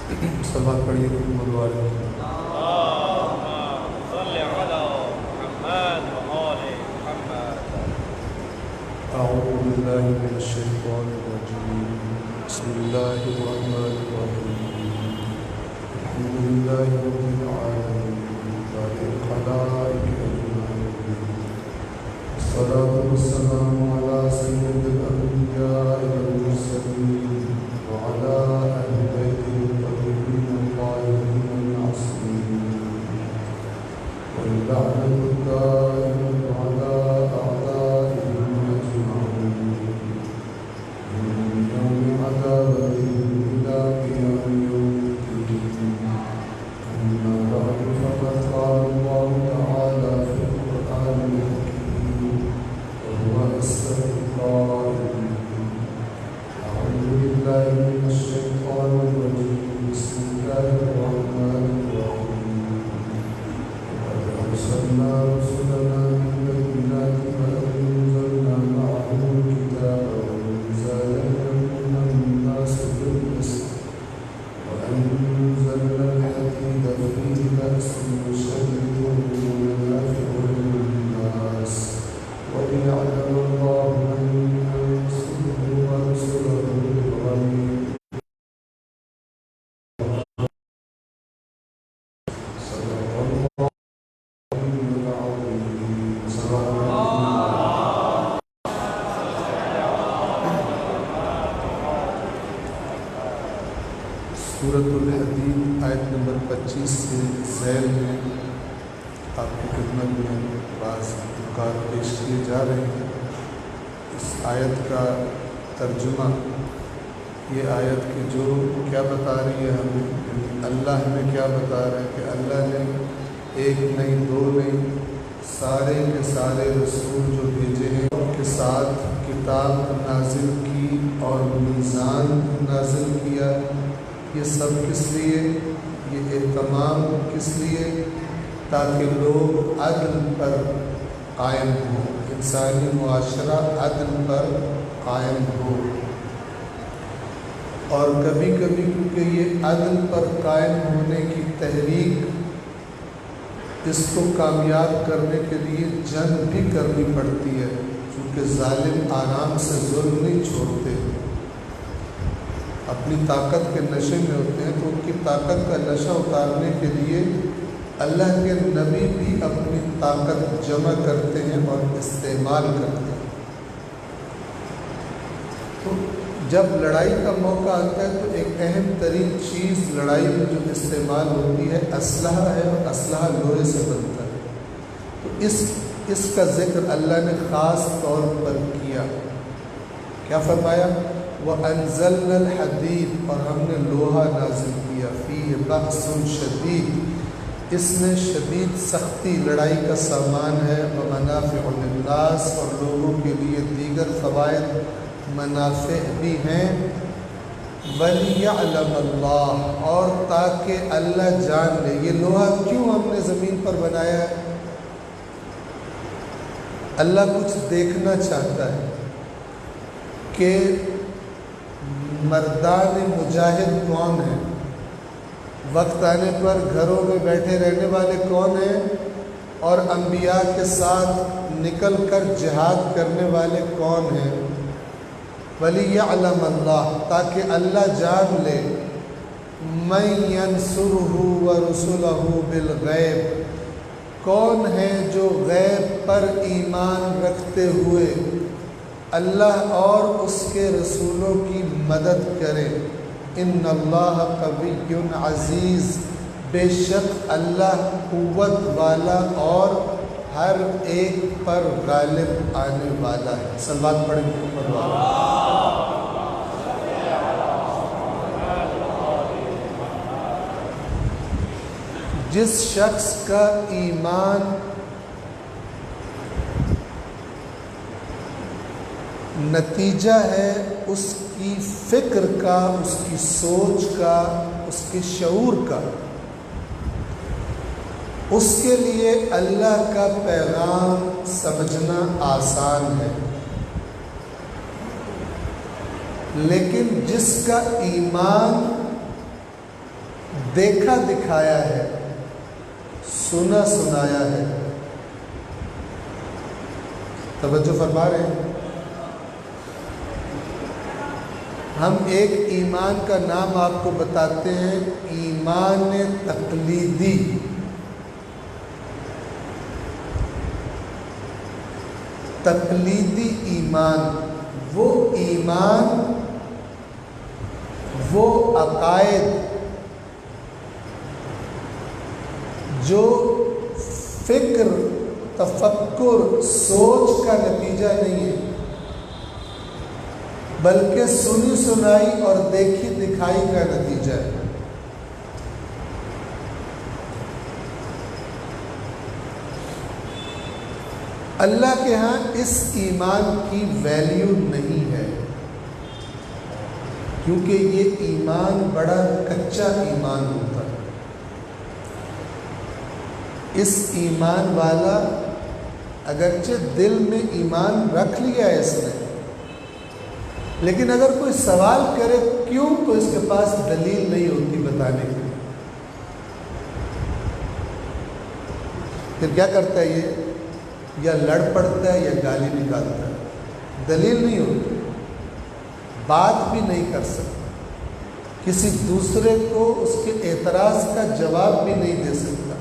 صلوات پڑھیے محمد والے صل على محمد وآل محمد. اعوذ باللہ من الشیطان الرجیم بسم اللہ الرحمن الرحیم الحمد للہ رب العالمین بارئ الخلائق اجمعین الصلاة والسلام علی سید الانبیاء والمرسلین وعلی اہل بیتہ الطاہرین الطاہرین المعصومین واللعنة الدائمة على أعدائهم أجمعين من يوم عذابهم إلى قيام يوم الدين أما بعد فقد قال الله تعالى في القرآن الحكيم وهو أصدق القائلين أعوذ بالله من الشيطان الرجيم بسم الله الرحمن الرحيم أرسلنا رسلنا بالبينات وأنزلنا معهم الكتاب والميزان ليقوم الناس بالقسط وأنزلنا الحديد فيه بأس شديد ومنافع للناس وليعلم الله من ينصره ورسله بالغيب صدق الله العظيم صدق سورۃ الحدید آیت نمبر 25 سے ذیل میں آپ کی خدمت میں بعض نکات پیش کیے جا رہے ہیں۔ اس آیت کا ترجمہ، یہ آیت کہ جو کیا بتا رہی ہے ہمیں، یعنی اللہ ہمیں کیا بتا رہا ہے کہ اللہ نے ایک نہیں دو نہیں سارے کے سارے رسول جو بھیجے ہیں ان کے ساتھ کتاب نازل کی اور میزان نازل کیا۔ یہ سب کس لیے؟ یہ اہتمام کس لیے؟ تاکہ لوگ عدل پر قائم ہوں، انسانی معاشرہ عدل پر قائم ہو۔ اور کبھی کبھی کیونکہ یہ عدل پر قائم ہونے کی تحریک، اس کو کامیاب کرنے کے لیے جنگ بھی کرنی پڑتی ہے، چونکہ ظالم آرام سے ظلم نہیں چھوڑتے، اپنی طاقت کے نشے میں ہوتے ہیں، تو ان کی طاقت کا نشہ اتارنے کے لیے اللہ کے نبی بھی اپنی طاقت جمع کرتے ہیں اور استعمال کرتے ہیں۔ تو جب لڑائی کا موقع آتا ہے تو ایک اہم ترین چیز لڑائی میں جو استعمال ہوتی ہے اسلحہ ہے، اور اسلحہ لوہے سے بنتا ہے۔ تو اس کا ذکر اللہ نے خاص طور پر کیا۔ کیا فرمایا؟ وَأَنزَلْنَا الْحَدِيدَ، اور ہم نے لوہا نازل کیا، فِيهِ بَأْسٌ شَدِيدٌ، اس میں شدید سختی لڑائی کا سامان ہے، وَمَنَافِعُ لِلنَّاسِ، اور لوگوں کے لیے دیگر فوائد منافع بھی ہیں، وَلِيَعْلَمَ اللَّهُ، اور تاکہ اللہ جان لے۔ یہ لوہا کیوں ہم نے زمین پر بنایا ہے؟ اللہ کچھ دیکھنا چاہتا ہے کہ مردان مجاہد کون ہیں، وقت آنے پر گھروں میں بیٹھے رہنے والے کون ہیں، اور انبیاء کے ساتھ نکل کر جہاد کرنے والے کون ہیں۔ وَلِيَعْلَمَ اللَّهُ، تاکہ اللہ جان لے، مَن يَنصُرُهُ وَرُسُلَهُ بِالْغَیْبِ، کون ہیں جو غیب پر ایمان رکھتے ہوئے اللہ اور اس کے رسولوں کی مدد کرے۔ ان اللہ قوی عزیز، بے شک اللہ قوت والا اور ہر ایک پر غالب آنے والا ہے۔ صلوات پڑھیں محمد والا۔ جس شخص کا ایمان نتیجہ ہے اس کی فکر کا، اس کی سوچ کا، اس کے شعور کا، اس کے لیے اللہ کا پیغام سمجھنا آسان ہے۔ لیکن جس کا ایمان دیکھا دکھایا ہے، سنا سنایا ہے۔ توجہ فرما رہے ہیں؟ ہم ایک ایمان کا نام آپ کو بتاتے ہیں، ایمان تقلیدی۔ تقلیدی ایمان، وہ ایمان، وہ عقائد جو فکر، تفکر، سوچ کا نتیجہ نہیں ہے، بلکہ سنی سنائی اور دیکھی دکھائی کا نتیجہ ہے۔ اللہ کے ہاں اس ایمان کی ویلیو نہیں ہے، کیونکہ یہ ایمان بڑا کچا ایمان ہوتا ہے۔ اس ایمان والا اگرچہ دل میں ایمان رکھ لیا ہے اس نے، لیکن اگر کوئی سوال کرے کیوں، تو اس کے پاس دلیل نہیں ہوتی بتانے کی۔ پھر کیا کرتا ہے یہ؟ یا لڑ پڑتا ہے یا گالی نکالتا ہے، دلیل نہیں ہوتی، بات بھی نہیں کر سکتا، کسی دوسرے کو اس کے اعتراض کا جواب بھی نہیں دے سکتا،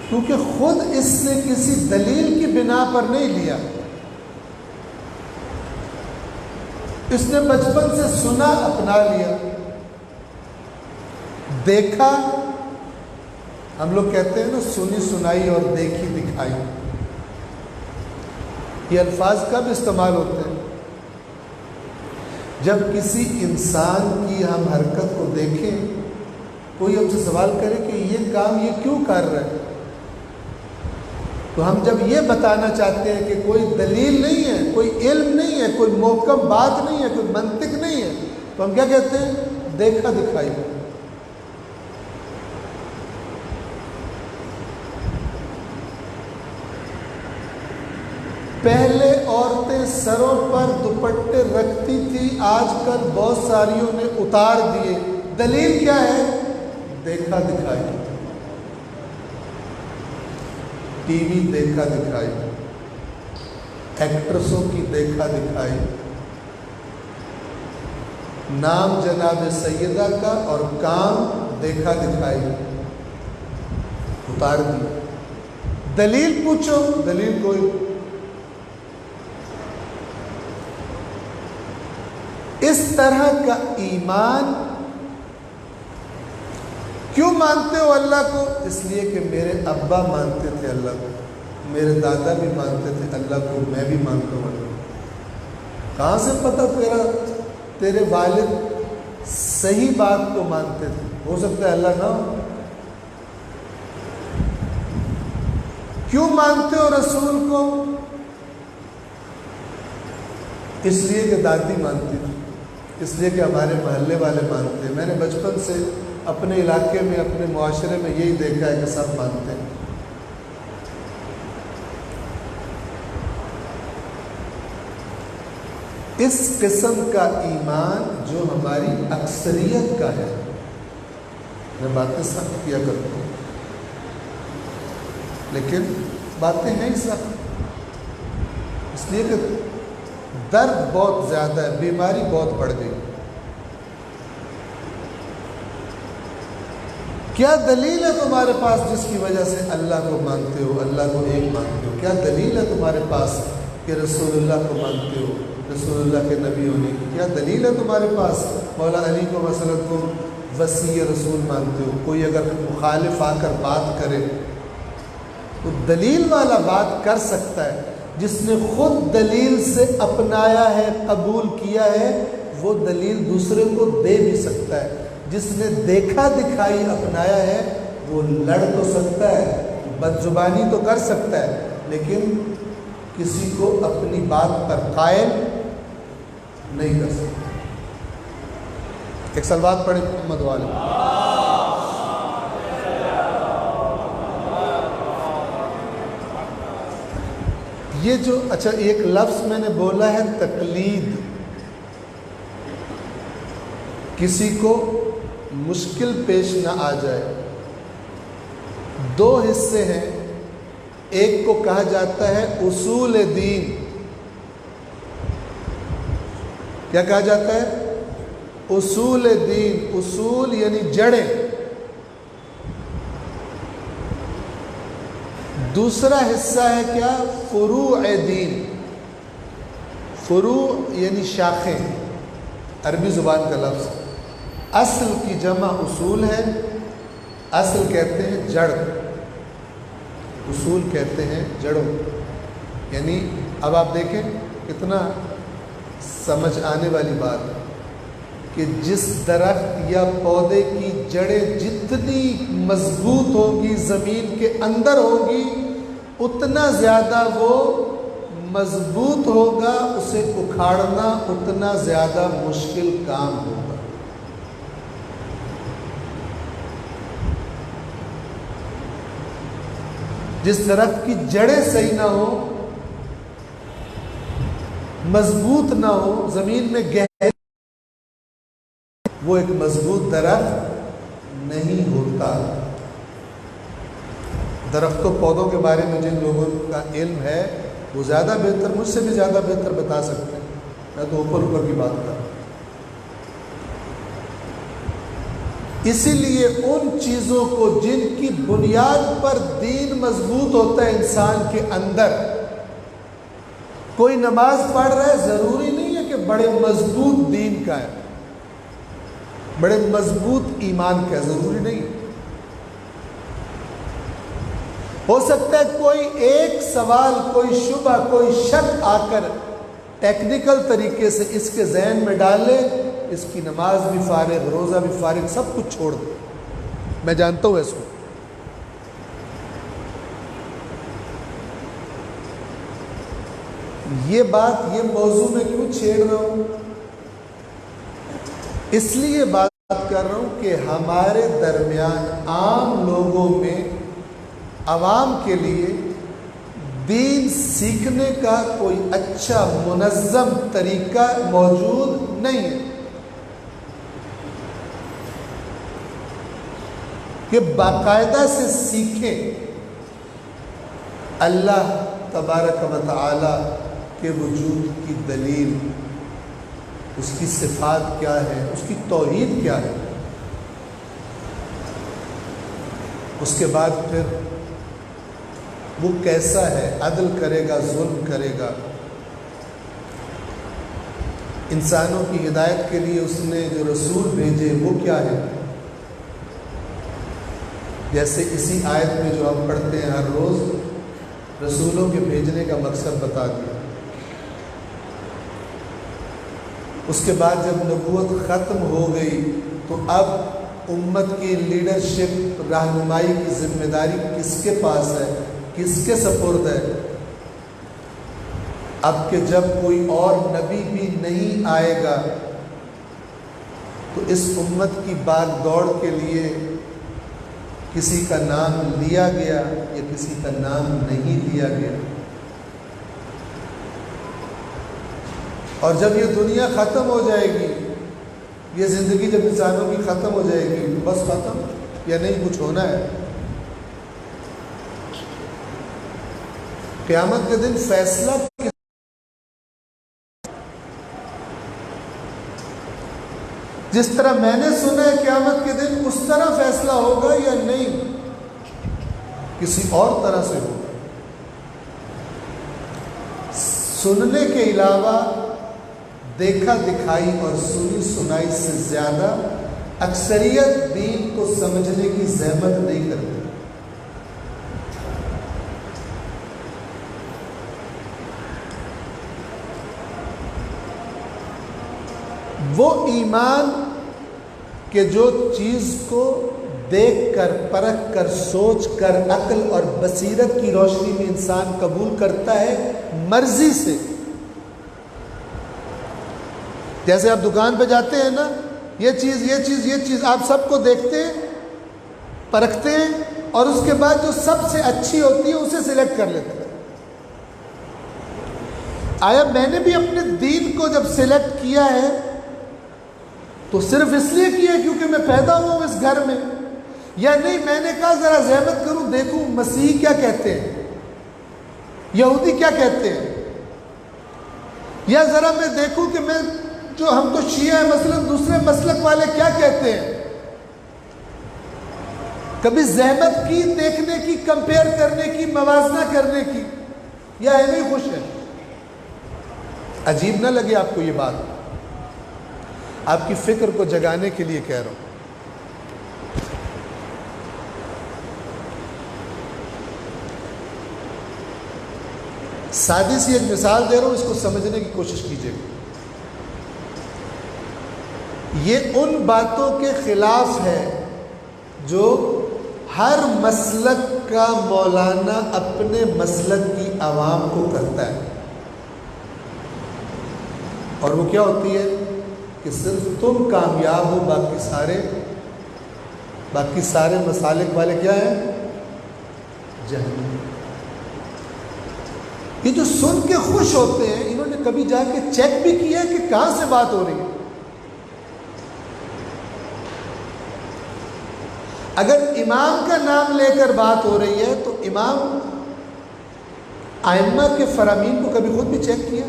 کیونکہ خود اس نے کسی دلیل کی بنا پر نہیں لیا۔ اس نے بچپن سے سنا، اپنا لیا، دیکھا۔ ہم لوگ کہتے ہیں نا سنی سنائی اور دیکھی دکھائی، یہ الفاظ کب استعمال ہوتے ہیں؟ جب کسی انسان کی ہم حرکت کو دیکھیں، کوئی ہم سے سوال کرے کہ یہ کام یہ کیوں کر رہا ہے، تو ہم جب یہ بتانا چاہتے ہیں کہ کوئی دلیل نہیں ہے، کوئی علم نہیں ہے، کوئی محکم بات نہیں ہے، کوئی منطق نہیں ہے، تو ہم کیا کہتے ہیں؟ دیکھا دکھائی۔ پہلے عورتیں سروں پر دوپٹے رکھتی تھی، آج کل بہت ساریوں نے اتار دیے، دلیل کیا ہے؟ دیکھا دکھائی۔ ٹی وی دیکھا دکھائی، ایکٹریسوں کی دیکھا دکھائی، نام جناب سیدہ کا اور کام دیکھا دکھائی، اتار دی۔ دلیل پوچھو، دلیل کوئی۔ اس طرح کا ایمان کیوں مانتے ہو اللہ کو؟ اس لیے کہ میرے ابا مانتے تھے اللہ کو، میرے دادا بھی مانتے تھے اللہ کو، میں بھی مانتا ہوں اللہ کو۔ کہاں سے پتہ تیرے والد صحیح بات کو مانتے تھے؟ ہو سکتا ہے اللہ نہ ہو۔ کیوں مانتے ہو رسول کو؟ اس لیے کہ دادی مانتی تھی، اس لیے کہ ہمارے محلے والے مانتے ہیں۔ میں نے بچپن سے اپنے علاقے میں، اپنے معاشرے میں یہی دیکھا ہے کہ سب مانتے ہیں۔ اس قسم کا ایمان جو ہماری اکثریت کا ہے، میں باتیں سخت کیا کرتا ہوں لیکن باتیں نہیں سخت، اس لیے کہ درد بہت زیادہ ہے، بیماری بہت بڑھ گئی۔ کیا دلیل ہے تمہارے پاس جس کی وجہ سے اللہ کو مانتے ہو، اللہ کو ایک مانتے ہو؟ کیا دلیل ہے تمہارے پاس کہ رسول اللہ کو مانتے ہو، رسول اللہ کے نبی ہونے کی؟ کیا دلیل ہے تمہارے پاس مولا علی کو مثلا تم وصی رسول مانتے ہو؟ کوئی اگر مخالف آ کر بات کرے تو دلیل والا بات کر سکتا ہے، جس نے خود دلیل سے اپنایا ہے، قبول کیا ہے، وہ دلیل دوسرے کو دے بھی سکتا ہے۔ جس نے دیکھا دکھائی اپنایا ہے وہ لڑ تو سکتا ہے، بد زبانی تو کر سکتا ہے، لیکن کسی کو اپنی بات پر قائل نہیں کر سکتا۔ ایک سلوات پڑھیں محمد والے۔ یہ جو اچھا ایک لفظ میں نے بولا ہے تقلید، کسی کو مشکل پیش نہ آ جائے۔ دو حصے ہیں، ایک کو کہا جاتا ہے اصول دین۔ کیا کہا جاتا ہے؟ اصول دین۔ اصول یعنی جڑیں۔ دوسرا حصہ ہے کیا؟ فروع دین۔ فروع یعنی شاخیں، عربی زبان کا لفظ۔ اصل کی جمع اصول ہے، اصل کہتے ہیں جڑ، اصول کہتے ہیں جڑوں۔ یعنی اب آپ دیکھیں کتنا سمجھ آنے والی بات ہے کہ جس درخت یا پودے کی جڑیں جتنی مضبوط ہوگی، زمین کے اندر ہوگی، اتنا زیادہ وہ مضبوط ہوگا، اسے اکھاڑنا اتنا زیادہ مشکل کام ہوگا۔ جس درخت کی جڑیں صحیح نہ ہو، مضبوط نہ ہو، زمین میں گہری، وہ ایک مضبوط درخت نہیں ہوتا۔ درختوں پودوں کے بارے میں جن لوگوں کا علم ہے وہ زیادہ بہتر، مجھ سے بھی زیادہ بہتر بتا سکتے ہیں، میں تو اوپر اوپر کی بات کر رہا ہوں۔ اسی لیے ان چیزوں کو جن کی بنیاد پر دین مضبوط ہوتا ہے انسان کے اندر، کوئی نماز پڑھ رہا ہے ضروری نہیں ہے کہ بڑے مضبوط دین کا ہے، بڑے مضبوط ایمان کا ہے، ضروری نہیں۔ ہو سکتا ہے کوئی ایک سوال، کوئی شبہ، کوئی شک آ کر ٹیکنیکل طریقے سے اس کے ذہن میں ڈالے، اس کی نماز بھی فارغ، روزہ بھی فارغ، سب کچھ چھوڑ دے۔ میں جانتا ہوں اس کو۔ یہ بات، یہ موضوع میں کیوں چھیڑ رہا ہوں؟ اس لیے بات کر رہا ہوں کہ ہمارے درمیان عام لوگوں میں، عوام کے لیے دین سیکھنے کا کوئی اچھا منظم طریقہ موجود نہیں ہے کہ باقاعدہ سے سیکھیں اللہ تبارک و تعالی کے وجود کی دلیل، اس کی صفات کیا ہے، اس کی توحید کیا ہے، اس کے بعد پھر وہ کیسا ہے، عدل کرے گا، ظلم کرے گا، انسانوں کی ہدایت کے لیے اس نے جو رسول بھیجے وہ کیا ہے۔ جیسے اسی آیت میں جو ہم پڑھتے ہیں ہر روز، رسولوں کے بھیجنے کا مقصد بتا دیا۔ اس کے بعد جب نبوت ختم ہو گئی تو اب امت کی لیڈرشپ، رہنمائی کی ذمہ داری کس کے پاس ہے، کس کے سپرد ہے؟ اب کہ جب کوئی اور نبی بھی نہیں آئے گا تو اس امت کی باغ دوڑ کے لیے کسی کا نام لیا گیا یا کسی کا نام نہیں لیا گیا۔ اور جب یہ دنیا ختم ہو جائے گی، یہ زندگی جب انسانوں کی ختم ہو جائے گی، تو بس ختم یا نہیں کچھ ہونا ہے۔ قیامت کے دن فیصلہ جس طرح میں نے سنا ہے قیامت کے دن اس طرح فیصلہ ہوگا یا نہیں، کسی اور طرح سے ہوگا۔ سننے کے علاوہ دیکھا دکھائی اور سنی سنائی سے زیادہ اکثریت دین کو سمجھنے کی زحمت نہیں کرتی۔ وہ ایمان کہ جو چیز کو دیکھ کر، پرکھ کر، سوچ کر، عقل اور بصیرت کی روشنی میں انسان قبول کرتا ہے مرضی سے۔ جیسے آپ دکان پہ جاتے ہیں نا، یہ چیز آپ سب کو دیکھتے ہیں، پرکھتے ہیں، اور اس کے بعد جو سب سے اچھی ہوتی ہے اسے سلیکٹ کر لیتے ہیں۔ آیا میں نے بھی اپنے دین کو جب سلیکٹ کیا ہے تو صرف اس لیے کیا کیونکہ میں پیدا ہوا ہوں اس گھر میں، یا نہیں میں نے کہا ذرا زحمت کروں دیکھوں مسیحی کیا کہتے ہیں، یہودی کیا کہتے ہیں، یا ذرا میں دیکھوں کہ میں جو ہم تو شیعہ ہیں مثلا دوسرے مسلک والے کیا کہتے ہیں. کبھی زحمت کی دیکھنے کی، کمپیئر کرنے کی، موازنہ کرنے کی، یا ہے نہیں خوش ہے؟ عجیب نہ لگے آپ کو یہ بات، آپ کی فکر کو جگانے کے لیے کہہ رہا ہوں. سادی سی ایک مثال دے رہا ہوں، اس کو سمجھنے کی کوشش کیجیے گا. یہ ان باتوں کے خلاف ہے جو ہر مسلک کا مولانا اپنے مسلک کی عوام کو کرتا ہے، اور وہ کیا ہوتی ہے کہ صرف تم کامیاب ہو، باقی سارے مسالک والے کیا ہیں؟ جہنم. یہ جو سن کے خوش ہوتے ہیں، انہوں نے کبھی جا کے چیک بھی کیا کہ کہاں سے بات ہو رہی ہے؟ اگر امام کا نام لے کر بات ہو رہی ہے تو امام ائمہ کے فرامین کو کبھی خود بھی چیک کیا؟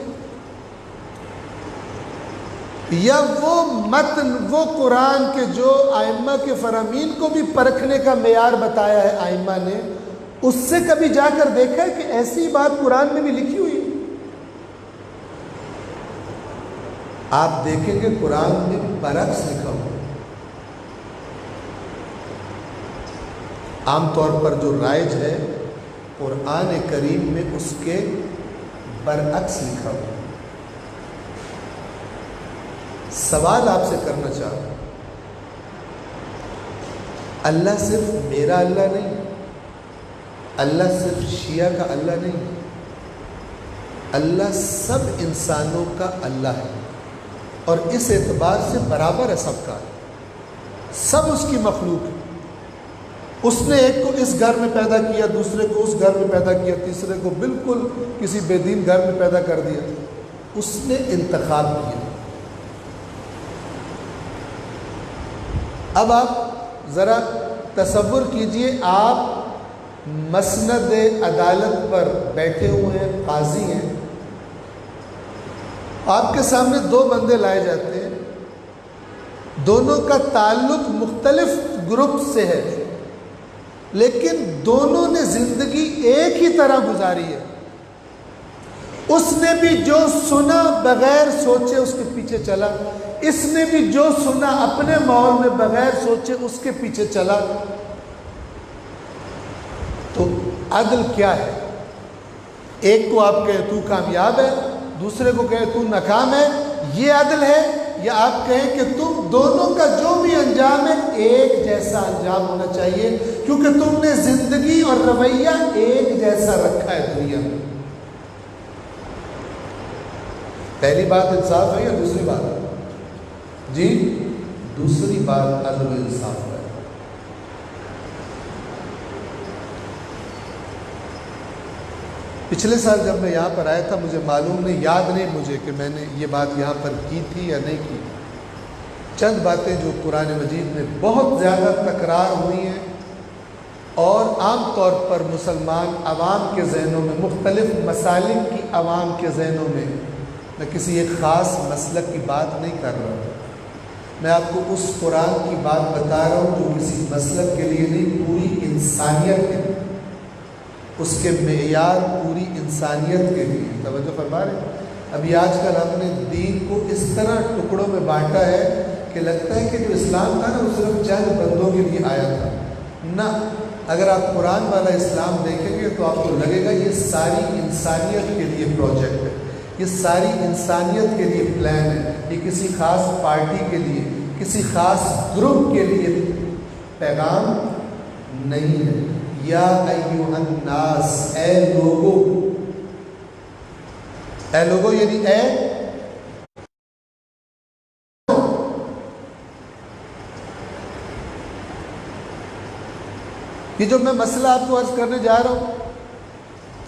یا وہ متن، وہ قرآن کے جو ائمہ کے فرامین کو بھی پرکھنے کا معیار بتایا ہے ائمہ نے، اس سے کبھی جا کر دیکھا ہے کہ ایسی بات قرآن میں بھی لکھی ہوئی ہے؟ آپ دیکھیں گے قرآن میں برعکس لکھا ہوا. عام طور پر جو رائج ہے قرآن کریم میں اس کے برعکس لکھا ہوا. سوال آپ سے کرنا چاہتا ہوں، اللہ صرف میرا اللہ نہیں، اللہ صرف شیعہ کا اللہ نہیں، اللہ سب انسانوں کا اللہ ہے، اور اس اعتبار سے برابر ہے سب کا، سب اس کی مخلوق ہے. اس نے ایک کو اس گھر میں پیدا کیا، دوسرے کو اس گھر میں پیدا کیا، تیسرے کو بالکل کسی بے دین گھر میں پیدا کر دیا. اس نے انتخاب کیا. اب آپ ذرا تصور کیجئے، آپ مسند عدالت پر بیٹھے ہوئے ہیں، قاضی ہیں، آپ کے سامنے دو بندے لائے جاتے ہیں، دونوں کا تعلق مختلف گروپ سے ہے، لیکن دونوں نے زندگی ایک ہی طرح گزاری ہے. اس نے بھی جو سنا بغیر سوچے اس کے پیچھے چلا، اس نے بھی جو سنا اپنے ماحول میں بغیر سوچے اس کے پیچھے چلا. تو عدل کیا ہے؟ ایک کو آپ کہیں تو کامیاب ہے، دوسرے کو کہیں تو ناکام ہے، یہ عدل ہے؟ یا آپ کہیں کہ تم دونوں کا جو بھی انجام ہے ایک جیسا انجام ہونا چاہیے، کیونکہ تم نے زندگی اور رویہ ایک جیسا رکھا ہے دنیا میں. پہلی بات انصاف ہے یا دوسری بات؟ جی دوسری بات عدل و انصاف ہے. پچھلے سال جب میں یہاں پر آیا تھا، مجھے معلوم نہیں، یاد نہیں مجھے کہ میں نے یہ بات یہاں پر کی تھی یا نہیں کی. چند باتیں جو قرآن مجید میں بہت زیادہ تکرار ہوئی ہیں اور عام طور پر مسلمان عوام کے ذہنوں میں، مختلف مسالک کی عوام کے ذہنوں میں، میں کسی ایک خاص مسلک کی بات نہیں کر رہا ہوں، میں آپ کو اس قرآن کی بات بتا رہا ہوں جو کسی مسلک کے لیے نہیں، پوری انسانیت کے لیے، اس کے معیار پوری انسانیت کے لیے. توجہ فرما رہے ہیں؟ ابھی آج کل ہم نے دین کو اس طرح ٹکڑوں میں بانٹا ہے کہ لگتا ہے کہ جو اسلام تھا نا وہ صرف چند بندوں کے لیے آیا تھا. نہ، اگر آپ قرآن والا اسلام دیکھیں گے تو آپ کو لگے گا یہ ساری انسانیت کے لیے پروجیکٹ ہے، یہ ساری انسانیت کے لیے پلان ہے، یہ کسی خاص پارٹی کے لیے، کسی خاص گروپ کے لیے پیغام نہیں ہے. یا ایھا الناس، اے لوگو یعنی اے یہ جو میں مسئلہ آپ کو عرض کرنے جا رہا ہوں،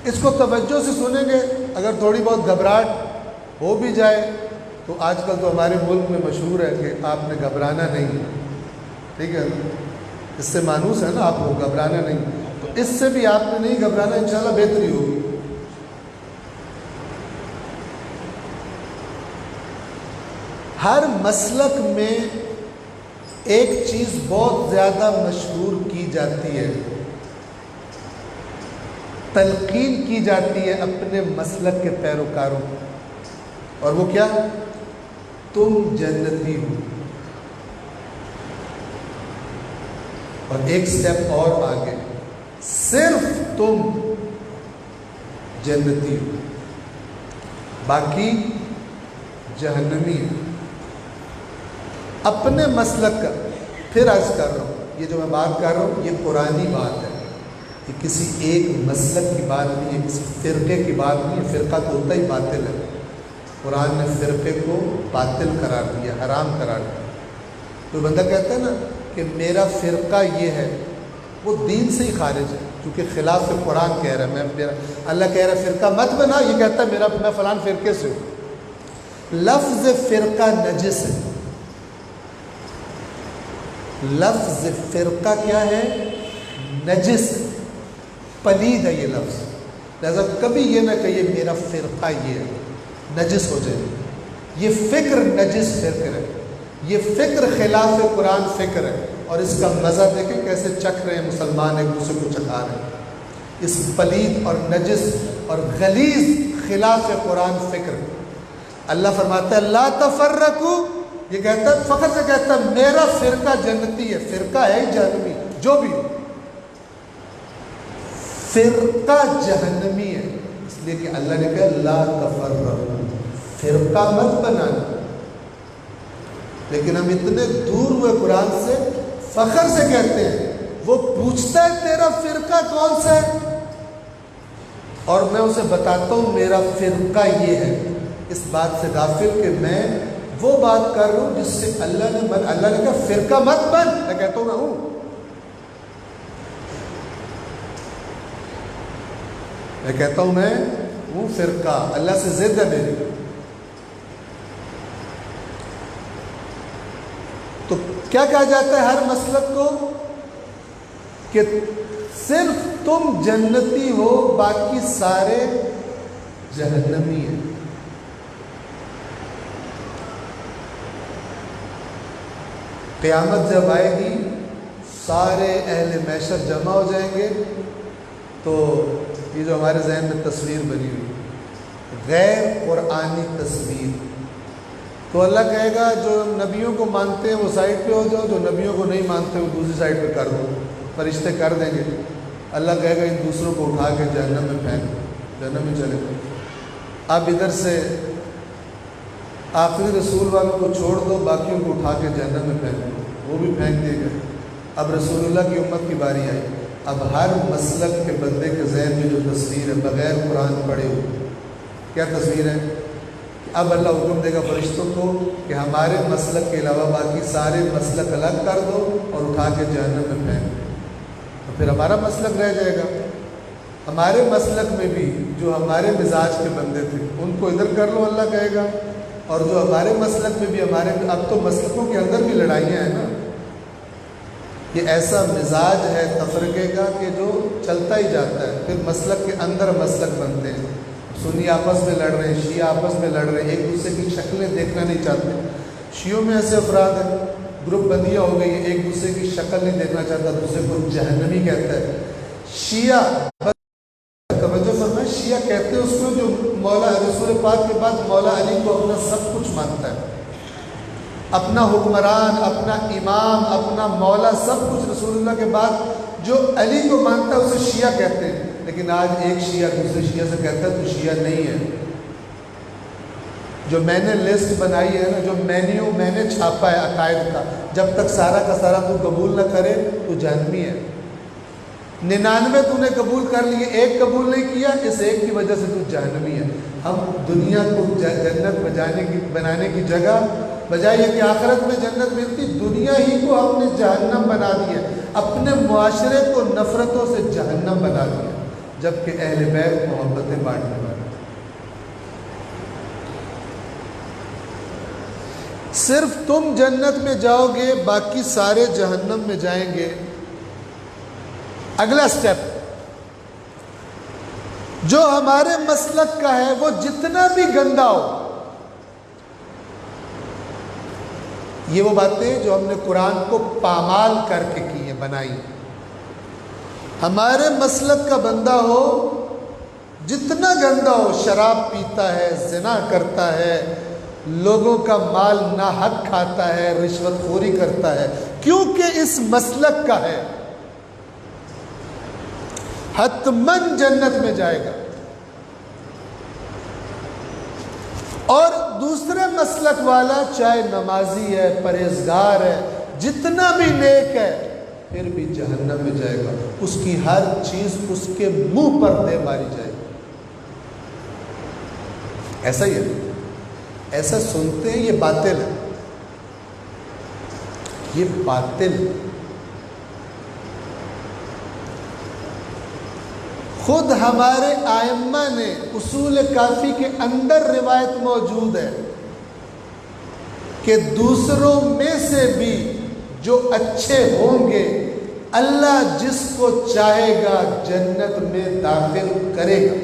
اس کو توجہ سے سنیں گے. اگر تھوڑی بہت گھبراہٹ ہو بھی جائے تو آج کل تو ہمارے ملک میں مشہور ہے کہ آپ نے گھبرانا نہیں، ٹھیک ہے، اس سے مانوس ہے نا آپ کو، گھبرانا نہیں، تو اس سے بھی آپ نے نہیں گھبرانا، انشاءاللہ بہتری ہوگی۔ ہر مسلک میں ایک چیز بہت زیادہ مشہور کی جاتی ہے، تلقین کی جاتی ہے اپنے مسلک کے پیروکاروں کو، اور وہ کیا؟ تم جنتی ہو۔ اور ایک سٹیپ اور آگے، صرف تم جنتی ہو، باقی جہنمی ہو۔ اپنے مسلک کا، پھر عرض کر رہا ہوں، یہ جو میں بات کر رہا ہوں یہ قرآنی بات ہے، یہ کسی ایک مسلک کی بات نہیں ہے، کسی فرقے کی بات نہیں ہے، فرقہ تو ہوتا ہی باطل ہے، قرآن نے فرقے کو باطل قرار دیا، حرام قرار دیا۔ کوئی بندہ کہتا ہے نا کہ میرا فرقہ یہ ہے، وہ دین سے ہی خارج ہے، کیونکہ خلاف قرآن کہہ رہا ہے، میرا اللہ کہہ رہا ہے فرقہ مت بنا، یہ کہتا ہے میں فلان فرقے سے ہوں۔ لفظ فرقہ نجس ہے، لفظ فرقہ کیا ہے؟ نجس، پلید ہے یہ لفظ، لہذا کبھی یہ نہ کہیے میرا فرقہ یہ ہے، نجس ہو جائے۔ یہ فکر نجس فکر ہے، یہ فکر خلاف قرآن فکر ہے، اور اس کا مزہ دیکھیں کیسے چکھ رہے ہیں مسلمان، ایک دوسرے کو چکھا رہے ہیں، اس پلید اور نجس اور غلیظ خلاف قرآن فکر۔ اللہ فرماتا ہے لا تفرقوا، یہ کہتا ہے فخر سے کہتا ہے میرا فرقہ جنتی ہے، فرقہ ہے جہنمی، جو بھی ہو فرقہ جہنمی ہے، اس لیے کہ اللہ نے کہا لا تفرقوا، فرقہ مت بنانا۔ لیکن ہم اتنے دور ہوئے قرآن سے، فخر سے کہتے ہیں، وہ پوچھتا ہے تیرا فرقہ کون سا ہے، اور میں اسے بتاتا ہوں میرا فرقہ یہ ہے، اس بات سے غافل کہ میں وہ بات کر رہا ہوں جس سے اللہ نے کہا فرقہ مت بن، میں کہتا ہوں میں ہوں، میں کہتا ہوں میں ہوں فرقہ، اللہ سے ضد ہے میری۔ تو کیا کہا جاتا ہے ہر مسلک کو؟ کہ صرف تم جنتی ہو، باقی سارے جہنمی ہیں۔ قیامت جب آئے گی سارے اہل محشر جمع ہو جائیں گے، تو یہ جو ہمارے ذہن میں تصویر بنی ہوئی غیر قرآنی تصویر، تو اللہ کہے گا جو نبیوں کو مانتے ہیں وہ سائڈ پہ ہو جاؤ، جو نبیوں کو نہیں مانتے وہ دوسری سائڈ پہ کر دو، فرشتے کر دیں گے۔ اللہ کہے گا ان دوسروں کو اٹھا کے جہنم میں پھینک دو، جہنم میں چلے گئے۔ اب ادھر سے آخری رسول والوں کو چھوڑ دو، باقیوں کو اٹھا کے جہنم میں پھینک دو، وہ بھی پھینک دیے گئے۔ اب رسول اللہ کی امت کی باری آئی، اب ہر مسلک کے بندے کے ذہن میں جو تصویر ہے بغیر قرآن پڑھے ہوئے، کیا تصویر ہے؟ اب اللہ حکم دے گا فرشتوں کو کہ ہمارے مسلک کے علاوہ باقی سارے مسلک الگ کر دو اور اٹھا کے جہنم میں پھینک دو، تو پھر ہمارا مسلک رہ جائے گا۔ ہمارے مسلک میں بھی جو ہمارے مزاج کے بندے تھے ان کو ادھر کر لو، اللہ کہے گا، اور جو ہمارے مسلک میں بھی اب تو مسلکوں کے اندر بھی لڑائیاں ہیں نا، یہ ایسا مزاج ہے تفرقے کا کہ جو چلتا ہی جاتا ہے، پھر مسلک کے اندر مسلک بنتے ہیں، سنی آپس میں لڑ رہے ہیں، شیعہ آپس میں لڑ رہے ہیں، ایک دوسرے کی شکلیں دیکھنا نہیں چاہتے۔ شیعوں میں ایسے افراد ہیں، گروپ بندیاں ہو گئی ہیں، ایک دوسرے کی شکل نہیں دیکھنا چاہتا، دوسرے کو جہنمی کہتا ہے۔ شیعہ توجہ فرمائیں، شیعہ کہتے ہیں اس کو جو مولا رسول پاک کے بعد مولا علی کو اپنا سب کچھ مانتا ہے، اپنا حکمران، اپنا امام، اپنا مولا، سب کچھ رسول اللہ کے بعد جو علی کو مانتا ہے اسے شیعہ کہتے ہیں۔ لیکن آج ایک شیعہ دوسرے شیعہ سے کہتا ہے تو شیعہ نہیں ہے۔ جو میں نے لسٹ بنائی ہے نا، جو مینیو میں نے چھاپا ہے عقائد کا، جب تک سارا کا سارا تو قبول نہ کرے تو جہنمی ہے۔ 99 تو نے قبول کر لیے، ایک قبول نہیں کیا، اس ایک کی وجہ سے تو جہنمی ہے۔ ہم دنیا کو جنت بنانے کی جگہ بجائے یہ کہ آخرت میں جنت ملتی، دنیا ہی کو ہم نے جہنم بنا دیا، اپنے معاشرے کو نفرتوں سے جہنم بنا دیا، جبکہ اہل بیت محبتیں بانٹنے والے۔ صرف تم جنت میں جاؤ گے، باقی سارے جہنم میں جائیں گے۔ اگلا سٹیپ، جو ہمارے مسلک کا ہے وہ جتنا بھی گندا ہو، یہ وہ باتیں جو ہم نے قرآن کو پامال کر کے کی ہیں، بنائی ہیں۔ ہمارے مسلک کا بندہ ہو، جتنا گندا ہو، شراب پیتا ہے، زنا کرتا ہے، لوگوں کا مال ناحق کھاتا ہے، رشوت خوری کرتا ہے، کیونکہ اس مسلک کا ہے، حتماً جنت میں جائے گا۔ اور دوسرے مسلک والا چاہے نمازی ہے، پرہیزگار ہے، جتنا بھی نیک ہے، پھر بھی جہنم میں جائے گا۔ اس کی ہر چیز اس کے منہ پر دے ماری جائے گی۔ ایسا ہی ہے، ایسا سنتے ہیں، یہ باطل ہے، یہ باطل ہے۔ خود ہمارے ائمہ نے اصول کافی کے اندر روایت موجود ہے کہ دوسروں میں سے بھی جو اچھے ہوں گے، اللہ جس کو چاہے گا جنت میں داخل کرے گا۔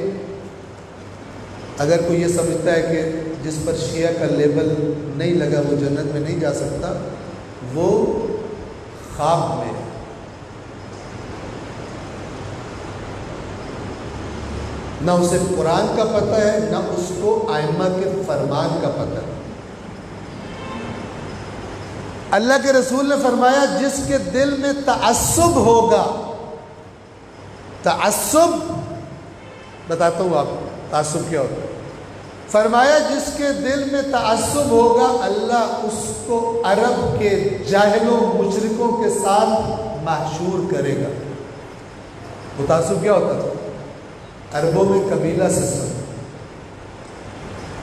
اگر کوئی یہ سمجھتا ہے کہ جس پر شیعہ کا لیبل نہیں لگا وہ جنت میں نہیں جا سکتا، وہ خواب میں ہے۔ نہ اسے قرآن کا پتہ ہے، نہ اس کو ائمہ کے فرمان کا پتہ ہے۔ اللہ کے رسول نے فرمایا جس کے دل میں تعصب ہوگا، تعصب بتاتا ہوں آپ کو تعصب کیا ہوتا ہے، فرمایا جس کے دل میں تعصب ہوگا اللہ اس کو عرب کے جاہلوں مشرکوں کے ساتھ محشور کرے گا۔ وہ تعصب کیا ہوتا تھا؟ عربوں میں قبیلہ سسٹم۔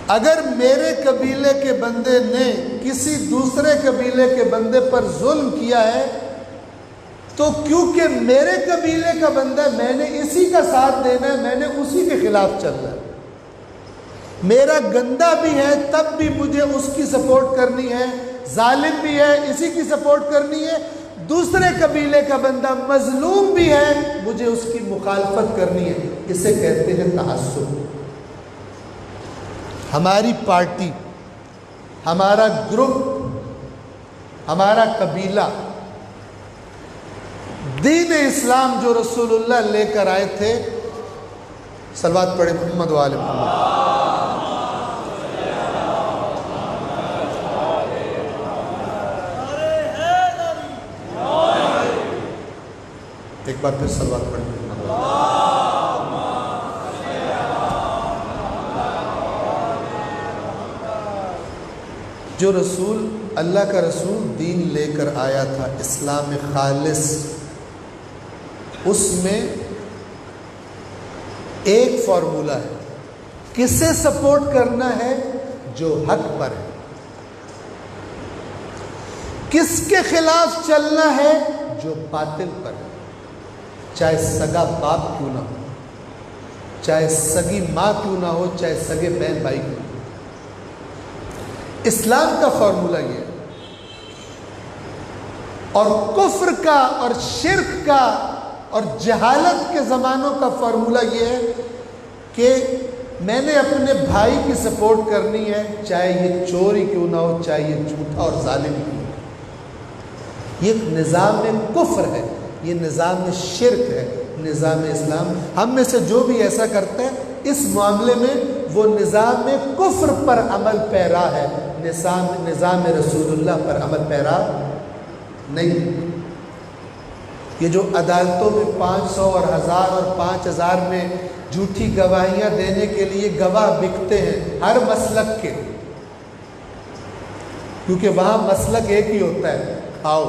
اگر میرے قبیلے کے بندے نے کسی دوسرے قبیلے کے بندے پر ظلم کیا ہے تو کیونکہ میرے قبیلے کا بندہ ہے، میں نے اسی کا ساتھ دینا ہے، میں نے اسی کے خلاف چلنا ہے۔ میرا گندا بھی ہے تب بھی مجھے اس کی سپورٹ کرنی ہے، ظالم بھی ہے اسی کی سپورٹ کرنی ہے، دوسرے قبیلے کا بندہ مظلوم بھی ہے مجھے اس کی مخالفت کرنی ہے۔ اسے کہتے ہیں تعصب۔ ہماری پارٹی، ہمارا گروپ، ہمارا قبیلہ، دین اسلام جو رسول اللہ لے کر آئے تھے، صلوات پڑھے محمد و آل محمد۔ ایک بار پھر صلوات پڑھیں۔ جو رسول، اللہ کا رسول دین لے کر آیا تھا اسلام خالص، اس میں ایک فارمولہ ہے، کسے سپورٹ کرنا ہے؟ جو حق پر ہے۔ کس کے خلاف چلنا ہے؟ جو باطل پر ہے، چاہے سگا باپ کیوں نہ ہو، چاہے سگی ماں کیوں نہ ہو، چاہے سگے بہن بھائی کیوں نہ ہو۔ اسلام کا فارمولہ یہ ہے، اور کفر کا اور شرک کا اور جہالت کے زمانوں کا فارمولہ یہ ہے کہ میں نے اپنے بھائی کی سپورٹ کرنی ہے، چاہے یہ چور ہی کیوں نہ ہو، چاہے یہ جھوٹا اور ظالم کیوں نہ ہو۔ یہ نظام کفر ہے، یہ نظام شرک ہے، نظام اسلام۔ ہم میں سے جو بھی ایسا کرتا ہے اس معاملے میں وہ نظام کفر پر عمل پیرا ہے، نظام رسول اللہ پر عمل پیرا نہیں۔ یہ جو عدالتوں میں 500 اور 1000 اور 5000 میں جھوٹی گواہیاں دینے کے لیے گواہ بکتے ہیں ہر مسلک کے، کیونکہ وہاں مسلک ایک ہی ہوتا ہے، کھاؤ۔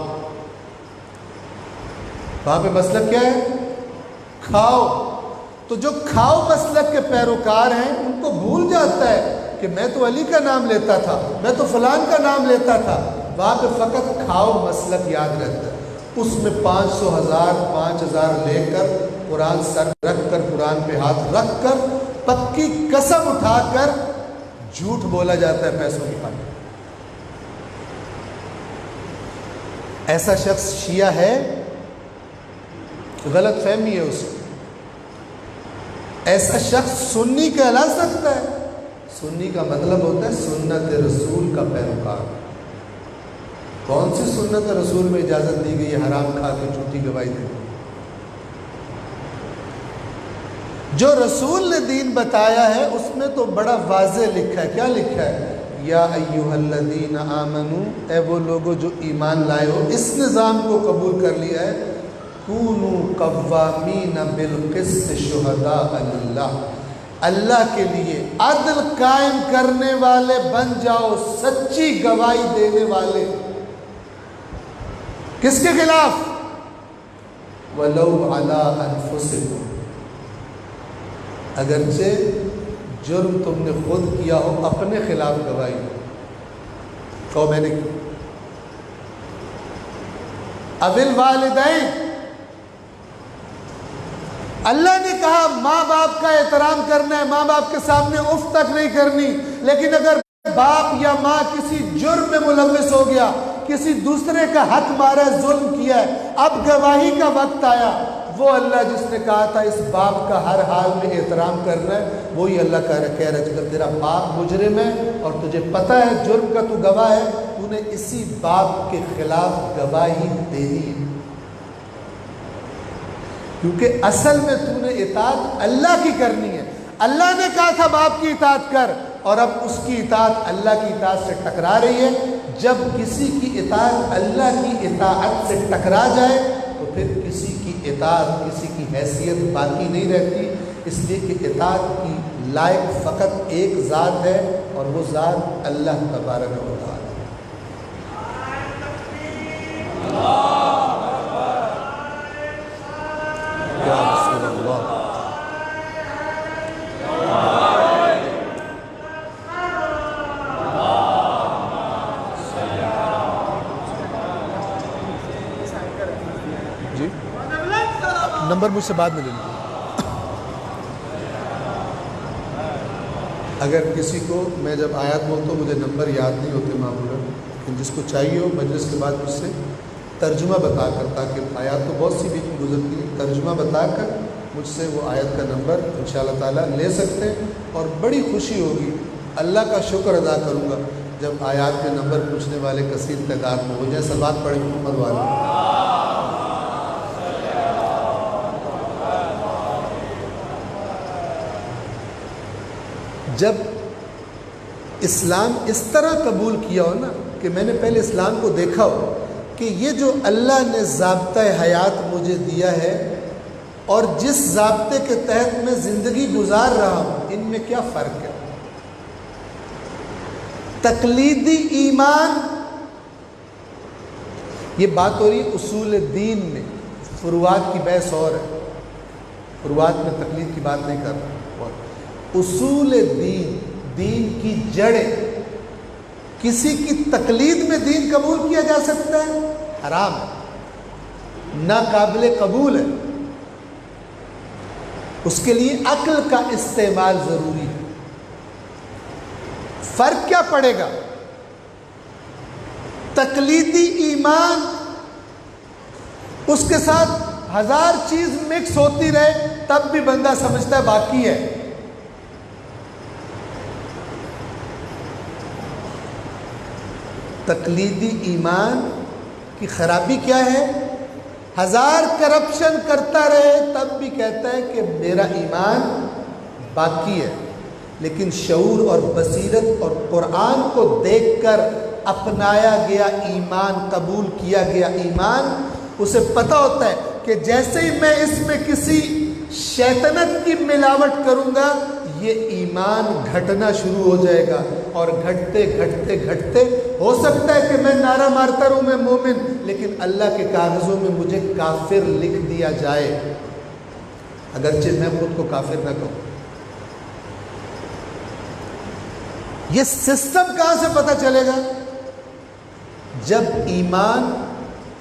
وہاں پہ مسلک کیا ہے؟ کھاؤ۔ تو جو کھاؤ مسلک کے پیروکار ہیں ان کو بھول جاتا ہے کہ میں تو علی کا نام لیتا تھا، میں تو فلان کا نام لیتا تھا۔ وہاں پہ فقط کھاؤ مسلک یاد رہتا ہے، اس میں 500 1000 5000 لے کر قرآن سر رکھ کر، قرآن پہ ہاتھ رکھ کر، پکی قسم اٹھا کر جھوٹ بولا جاتا ہے پیسوں کی پانے۔ ایسا شخص شیعہ ہے؟ غلط فہمی ہے اس کو۔ ایسا شخص سنی کہلا سکتا ہے؟ سنی کا مطلب ہوتا ہے سنت رسول کا پیروکار۔ کون سی سنت رسول میں اجازت دی گئی ہے حرام کھا کے جھوٹی گواہی دینے؟ جو رسول نے دین بتایا ہے اس میں تو بڑا واضح لکھا ہے۔ کیا لکھا ہے؟ یا ایھا الذین آمنو، اے وہ لوگوں جو ایمان لائے ہو، اس نظام کو قبول کر لیا ہے، کونوا قوامین بالقسط شہداء للہ، اللہ کے لیے عدل قائم کرنے والے بن جاؤ، سچی گواہی دینے والے۔ کس کے خلاف؟ وَلَوْ عَلَىٰ أَنفُسِكُمْ، اگرچہ جرم تم نے خود کیا ہو، اپنے خلاف گواہی کہو میں نے کی۔ اول والدین، اللہ نے کہا ماں باپ کا احترام کرنا ہے، ماں باپ کے سامنے اف تک نہیں کرنی، لیکن اگر باپ یا ماں کسی جرم میں ملوث ہو گیا، کسی دوسرے کا حق مارا، ظلم کیا ہے، اب گواہی کا وقت آیا، وہ اللہ جس نے کہا تھا اس باپ کا ہر حال میں احترام کرنا ہے، وہی اللہ کہہ رہا ہے کہ تیرا باپ مجرم ہے اور تجھے پتہ ہے جرم کا تو گواہ ہے، تو نے اسی باپ کے خلاف گواہی دینی ہے، کیونکہ اصل میں تو نے اطاعت اللہ کی کرنی ہے۔ اللہ نے کہا تھا باپ کی اطاعت کر، اور اب اس کی اطاعت اللہ کی اطاعت سے ٹکرا رہی ہے۔ جب کسی کی اطاعت اللہ کی اطاعت سے ٹکرا جائے تو پھر کسی کی اطاعت، کسی کی حیثیت باقی نہیں رہتی، اس لیے کہ اطاعت کی لائق فقط ایک ذات ہے، اور وہ ذات اللہ تبارک و تعالی۔ یا رسول اللہ، جی نمبر مجھ سے بعد میں لے لیجیے۔ اگر کسی کو، میں جب آیات بولتا ہوں مجھے نمبر یاد نہیں ہوتے معمولاً، لیکن جس کو چاہیے ہو مجلس کے بعد مجھ سے ترجمہ بتا کر، تاکہ آیات تو بہت سی بیچ میں گزرتی ہیں، ترجمہ بتا کر مجھ سے وہ آیت کا نمبر انشاءاللہ تعالیٰ لے سکتے ہیں، اور بڑی خوشی ہوگی، اللہ کا شکر ادا کروں گا جب آیات کے نمبر پوچھنے والے کثیر تعداد میں ہو جائیں۔ صلوات پڑھیں محمد والے۔ جب اسلام اس طرح قبول کیا ہو نا، کہ میں نے پہلے اسلام کو دیکھا ہو کہ یہ جو اللہ نے ضابطۂ حیات مجھے دیا ہے اور جس ضابطے کے تحت میں زندگی گزار رہا ہوں، ان میں کیا فرق ہے۔ تقلیدی ایمان، یہ بات ہو رہی ہے اصول دین میں، فروعات کی بحث اور ہے، فروعات میں تقلید کی بات نہیں کر رہا۔ اصول دین، دین کی جڑیں، کسی کی تقلید میں دین قبول کیا جا سکتا ہے؟ حرام ہے، ناقابل قبول ہے، اس کے لیے عقل کا استعمال ضروری ہے۔ فرق کیا پڑے گا؟ تقلیدی ایمان، اس کے ساتھ ہزار چیز مکس ہوتی رہے تب بھی بندہ سمجھتا ہے باقی ہے۔ تقلیدی ایمان کی خرابی کیا ہے؟ ہزار کرپشن کرتا رہے تب بھی کہتا ہے کہ میرا ایمان باقی ہے، لیکن شعور اور بصیرت اور قرآن کو دیکھ کر اپنایا گیا ایمان، قبول کیا گیا ایمان، اسے پتہ ہوتا ہے کہ جیسے ہی میں اس میں کسی شیطنت کی ملاوٹ کروں گا یہ ایمان گھٹنا شروع ہو جائے گا، اور گھٹتے گھٹتے گھٹتے ہو سکتا ہے کہ میں نعرہ مارتا رہوں میں مومن، لیکن اللہ کے کاغذوں میں مجھے کافر لکھ دیا جائے، اگرچہ میں خود کو کافر نہ کہوں۔ یہ سسٹم کہاں سے پتہ چلے گا؟ جب ایمان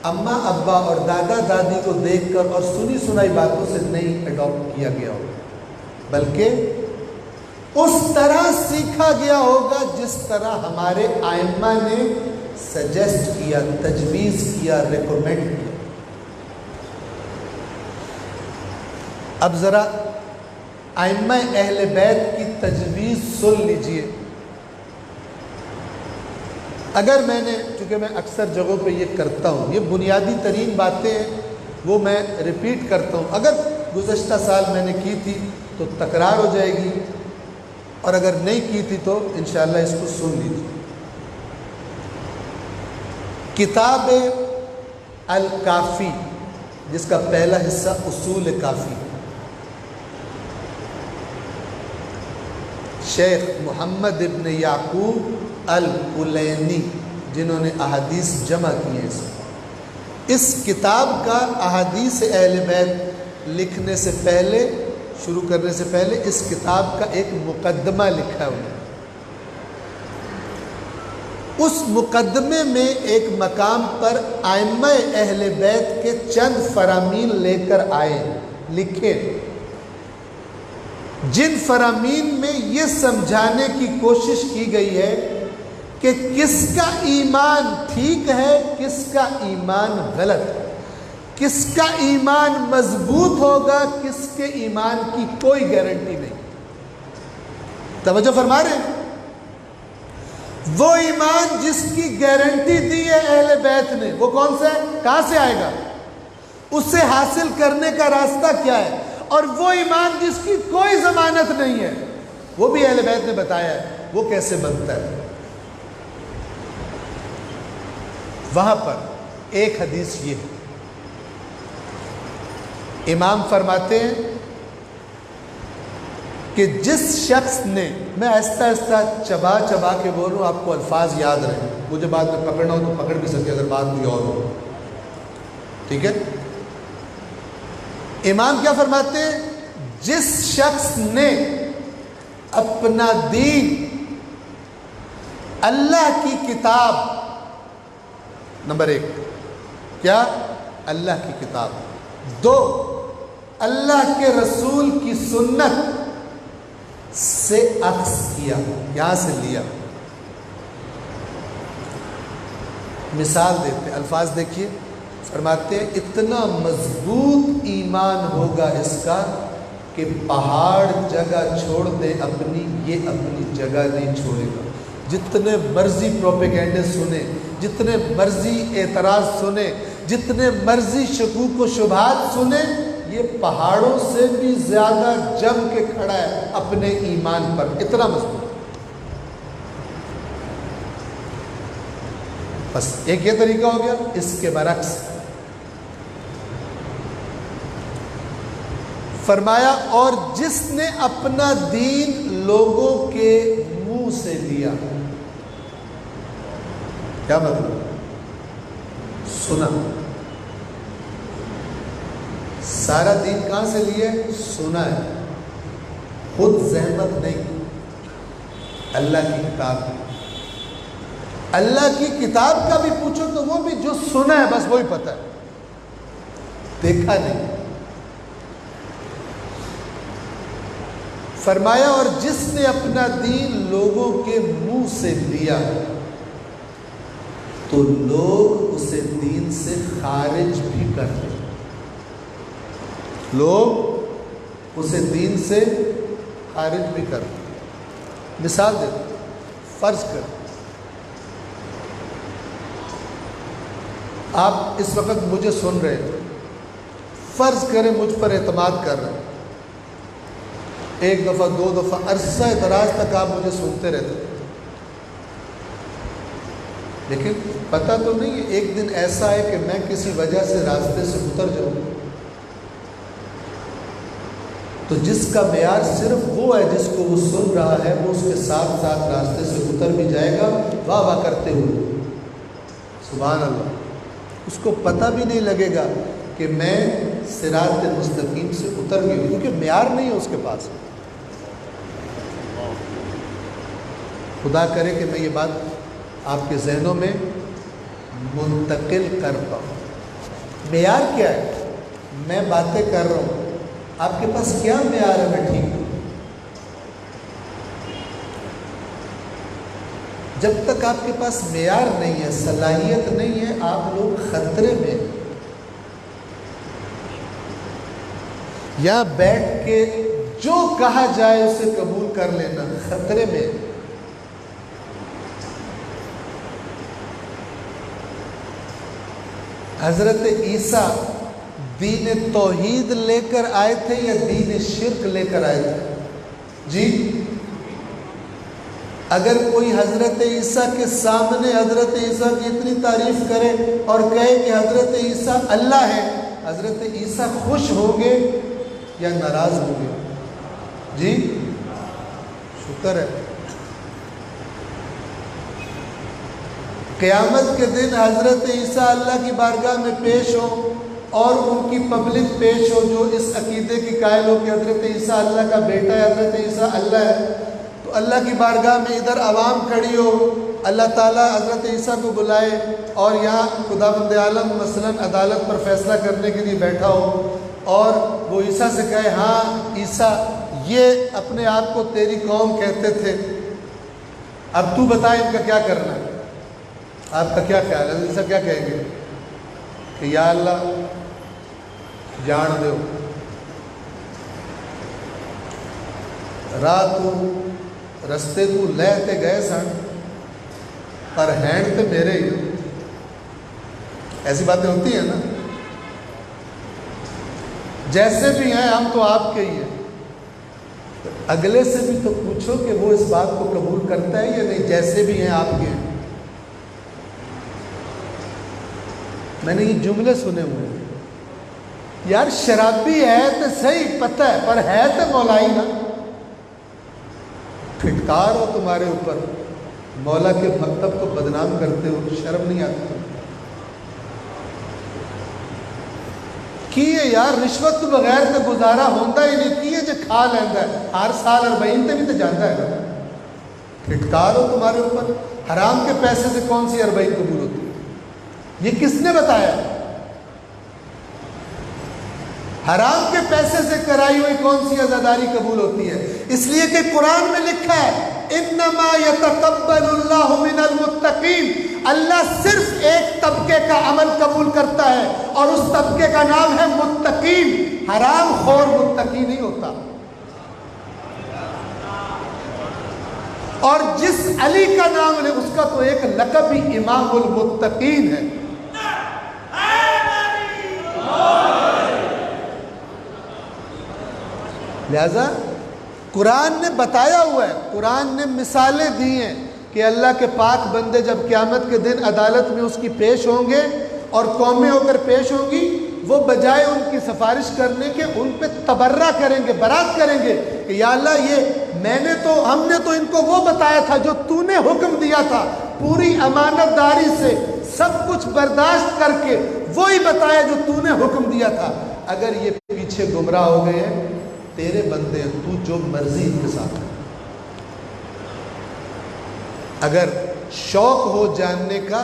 اماں ابا اور دادا دادی کو دیکھ کر اور سنی سنائی باتوں سے نہیں اڈاپٹ کیا گیا ہوگا، بلکہ اس طرح سیکھا گیا ہوگا جس طرح ہمارے ائمہ نے سجیسٹ کیا، تجویز کیا، ریکمینڈ کیا۔ اب ذرا ائمہ اہل بیت کی تجویز سن لیجئے۔ اگر میں نے، چونکہ میں اکثر جگہوں پہ یہ کرتا ہوں، یہ بنیادی ترین باتیں ہیں وہ میں ریپیٹ کرتا ہوں، اگر گزشتہ سال میں نے کی تھی تو تکرار ہو جائے گی، اور اگر نہیں کی تھی تو انشاءاللہ اس کو سن لیجیے۔ کتاب الکافی، جس کا پہلا حصہ اصول کافی، شیخ محمد ابن یعقوب الکلینی، جنہوں نے احادیث جمع کی ہیں، اس کتاب کا احادیث اہل بیت لکھنے سے پہلے، شروع کرنے سے پہلے اس کتاب کا ایک مقدمہ لکھا ہے انہوں نے۔ اس مقدمے میں ایک مقام پر ائمہ اہل بیت کے چند فرامین لے کر آئے، لکھے، جن فرامین میں یہ سمجھانے کی کوشش کی گئی ہے کہ کس کا ایمان ٹھیک ہے، کس کا ایمان غلط ہے، کس کا ایمان مضبوط ہوگا، کس کے ایمان کی کوئی گارنٹی نہیں۔ توجہ فرما رہے ہیں؟ وہ ایمان جس کی گارنٹی دی ہے اہل بیت نے، وہ کون سا ہے؟ کہاں سے آئے گا؟ اسے حاصل کرنے کا راستہ کیا ہے؟ اور وہ ایمان جس کی کوئی ضمانت نہیں ہے، وہ بھی اہل بیت نے بتایا ہے، وہ کیسے بنتا ہے۔ وہاں پر ایک حدیث یہ ہے، امام فرماتے ہیں کہ جس شخص نے، میں آہستہ آہستہ چبا چبا کے بول رہا ہوں، آپ کو الفاظ یاد رہیں، مجھے بعد میں پکڑنا ہو تو پکڑ بھی سکتے اگر بات کوئی اور ہو، ٹھیک ہے؟ امام کیا فرماتے ہیں؟ جس شخص نے اپنا دین اللہ کی کتاب، نمبر 1 کیا؟ اللہ کی کتاب، 2 اللہ کے رسول کی سنت سے اخذ کیا، یہاں سے لیا۔ مثال دیتے، الفاظ دیکھیے، فرماتے ہیں اتنا مضبوط ایمان ہوگا اس کا کہ پہاڑ جگہ چھوڑ دے اپنی، یہ اپنی جگہ نہیں چھوڑے گا۔ جتنے مرضی پروپیگنڈے سنے، جتنے مرضی اعتراض سنے، جتنے مرضی شکوک و شبہات سنے، یہ پہاڑوں سے بھی زیادہ جم کے کھڑا ہے اپنے ایمان پر، اتنا مضبوط۔ بس ایک یہ طریقہ ہو گیا۔ اس کے برعکس فرمایا، اور جس نے اپنا دین لوگوں کے منہ سے لیا، کیا مطلب؟ سنا، سارا دین کہاں سے لیے؟ سنا ہے، خود زحمت نہیں، اللہ کی کتاب ہے۔ اللہ کی کتاب کا بھی پوچھو تو وہ بھی جو سنا ہے بس وہی پتہ ہے، دیکھا نہیں۔ فرمایا، اور جس نے اپنا دین لوگوں کے منہ سے لیا تو لوگ اسے دین سے خارج بھی کرتے، لوگ اسے دین سے خارج بھی کرتے۔ مثال دیتے، فرض کریں آپ اس وقت مجھے سن رہے ہیں، فرض کریں مجھ پر اعتماد کر رہے ہیں، ایک دفعہ 2 دفعہ عرصہ دراز تک آپ مجھے سنتے رہتے، لیکن پتہ تو نہیں ہے ایک دن ایسا ہے کہ میں کسی وجہ سے راستے سے اتر جاؤں، تو جس کا معیار صرف وہ ہے جس کو وہ سن رہا ہے، وہ اس کے ساتھ ساتھ راستے سے اتر بھی جائے گا واہ واہ کرتے ہوئے، سبحان اللہ۔ اس کو پتہ بھی نہیں لگے گا کہ میں صراط مستقیم سے اتر گئی ہوں، کیونکہ معیار نہیں ہے اس کے پاس۔ خدا کرے کہ میں یہ بات آپ کے ذہنوں میں منتقل کر پاؤں۔ معیار کیا ہے؟ میں باتیں کر رہا ہوں، آپ کے پاس کیا معیار ہے میں ٹھیک ہوں؟ جب تک آپ کے پاس معیار نہیں ہے، صلاحیت نہیں ہے، آپ لوگ خطرے میں یہاں بیٹھ کے جو کہا جائے اسے قبول کر لینا خطرے میں۔ حضرت عیسیٰ دین توحید لے کر آئے تھے یا دین شرک لے کر آئے تھے؟ جی، اگر کوئی حضرت عیسیٰ کے سامنے حضرت عیسیٰ کی اتنی تعریف کرے اور کہے کہ حضرت عیسیٰ اللہ ہے، حضرت عیسیٰ خوش ہوں گے یا ناراض ہوں گے؟ جی، شکر ہے۔ قیامت کے دن حضرت عیسیٰ اللہ کی بارگاہ میں پیش ہو اور ان کی پبلک پیش ہو جو اس عقیدے کی قائل ہو کہ حضرت عیسیٰ اللہ کا بیٹا ہے، حضرت عیسیٰ اللہ ہے، تو اللہ کی بارگاہ میں ادھر عوام کھڑی ہو، اللہ تعالیٰ حضرت عیسیٰ کو بلائے اور یہاں خداوند عالم مثلاً عدالت پر فیصلہ کرنے کے لیے بیٹھا ہو اور وہ عیسیٰ سے کہے ہاں عیسیٰ یہ اپنے آپ کو تیری قوم کہتے تھے، اب تو بتا ان کا کیا کرنا ہے؟ آپ کا کیا خیال ہے؟ عیسیٰ کیا کہیں گے کہ یا اللہ جان دو، رات رستے تو لے تے گئے سن پر ہینڈ تے میرے ہی۔ ایسی باتیں ہوتی ہیں نا، جیسے بھی ہیں ہم تو آپ کے ہی ہیں، تو اگلے سے بھی تو پوچھو کہ وہ اس بات کو قبول کرتا ہے یا نہیں، جیسے بھی ہیں آپ کے ہیں۔ میں نے یہ جملے سنے ہوئے ہیں، یار شرابی ہے تو صحیح پتہ ہے پر ہے تو مولا ہی نا، پھٹکار ہو تمہارے اوپر، مولا کے مکتب کو بدنام کرتے ہو، شرم نہیں آتی؟ کیے یار رشوت تو بغیر تو گزارا ہوندہ ہی نہیں، کیے جو کھا لیندہ ہے، ہر سال 40 تے بھی تو جاندہ ہے نا، پھٹکار ہو تمہارے اوپر۔ حرام کے پیسے سے کون سی 40 قبول ہوتی ہے؟ یہ کس نے بتایا؟ حرام کے پیسے سے کرائی ہوئی کون سی عزاداری قبول ہوتی ہے؟ اس لیے کہ قرآن میں لکھا ہے انما یتقبل اللہ من المتقین، اللہ صرف ایک طبقے کا عمل قبول کرتا ہے اور اس طبقے کا نام ہے متقین، حرام خور متقی نہیں ہوتا۔ اور جس علی کا نام لے اس کا تو ایک لقب بھی امام المتقین ہے۔ لہذا قرآن نے بتایا ہوا ہے، قرآن نے مثالیں دی ہیں کہ اللہ کے پاک بندے جب قیامت کے دن عدالت میں اس کی پیش ہوں گے اور قومیں ہو کر پیش ہوں گی، وہ بجائے ان کی سفارش کرنے کے ان پہ تبرہ کریں گے، برات کریں گے کہ یا اللہ یہ ہم نے تو ان کو وہ بتایا تھا جو تو نے حکم دیا تھا، پوری امانت داری سے سب کچھ برداشت کر کے وہی بتایا جو تو نے حکم دیا تھا، اگر یہ پیچھے گمراہ ہو گئے ہیں تیرے بندے ہیں، تو جو مرضی ان کے ساتھ ہے۔ اگر شوق ہو جاننے کا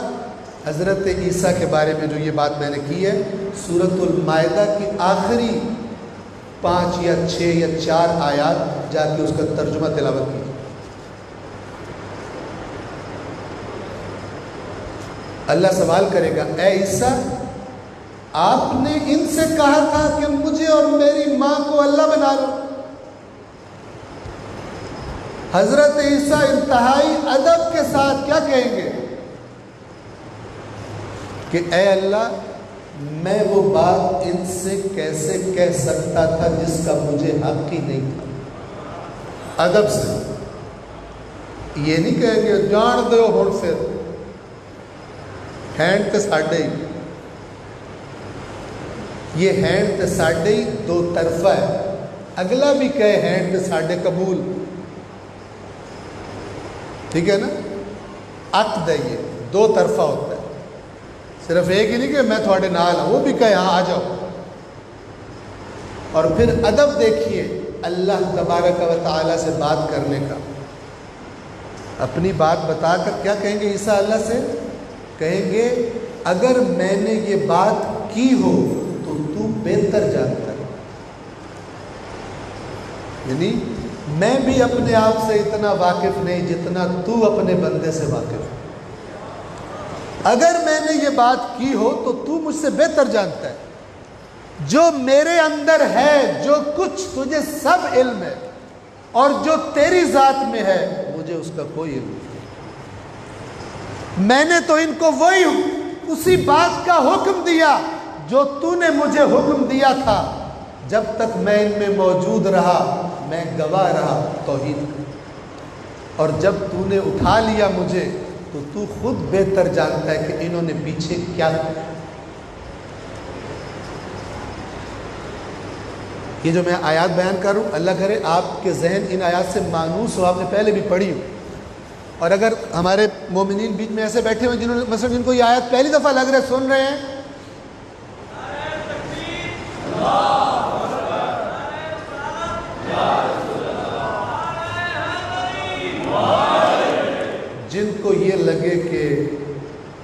حضرت عیسیٰ کے بارے میں جو یہ بات میں نے کی ہے، سورۃ المائدہ کی آخری 5 یا 6 یا 4 آیات جا کے اس کا ترجمہ تلاوت کی۔ اللہ سوال کرے گا اے عیسیٰ آپ نے ان سے کہا تھا کہ مجھے اور میری ماں کو اللہ بنا لو۔ حضرت عیسیٰ انتہائی ادب کے ساتھ کیا کہیں گے کہ اے اللہ میں وہ بات ان سے کیسے کہہ سکتا تھا جس کا مجھے حق ہی نہیں تھا۔ ادب سے یہ نہیں کہیں گے جان دو ہون پھر ہینڈ تے ساڈے ہی، یہ ہینڈ تے ساڈے ہی دو طرفہ ہے، اگلا بھی کہے ہینڈ تے ساڈے قبول، ٹھیک ہے نا، عقد ہے یہ دو طرفہ ہوتا ہے، صرف ایک ہی نہیں کہ میں تھوڑے نال ہوں، وہ بھی کہے ہاں آ جاؤ۔ اور پھر ادب دیکھیے اللہ تبارک و تعالیٰ سے بات کرنے کا، اپنی بات بتا کر کیا کہیں گے عیسیٰ اللہ سے؟ کہیں گے اگر میں نے یہ بات کی ہو تو بہتر جانتا ہے، یعنی میں بھی اپنے آپ سے اتنا واقف نہیں جتنا تو اپنے بندے سے واقف ہے۔ اگر میں نے یہ بات کی ہو تو تو مجھ سے بہتر جانتا ہے۔ جو میرے اندر ہے، جو کچھ تجھے سب علم ہے، اور جو تیری ذات میں ہے مجھے اس کا کوئی علم نہیں۔ میں نے تو ان کو وہی اسی بات کا حکم دیا جو تو نے مجھے حکم دیا تھا۔ جب تک میں ان میں موجود رہا میں گواہ رہا توحید کا، اور جب تو نے اٹھا لیا مجھے تو خود بہتر جانتا ہے کہ انہوں نے پیچھے کیا کیا۔ یہ جو میں آیات بیان کر رہا ہوں، اللہ کرے آپ کے ذہن ان آیات سے مانوس ہو، آپ نے پہلے بھی پڑھی ہو۔ اور اگر ہمارے مومنین بیچ میں ایسے بیٹھے ہوئے جنہوں نے مثلا جن کو یہ آیات پہلی دفعہ لگ رہا ہے، سن رہے ہیں، جن کو یہ لگے کہ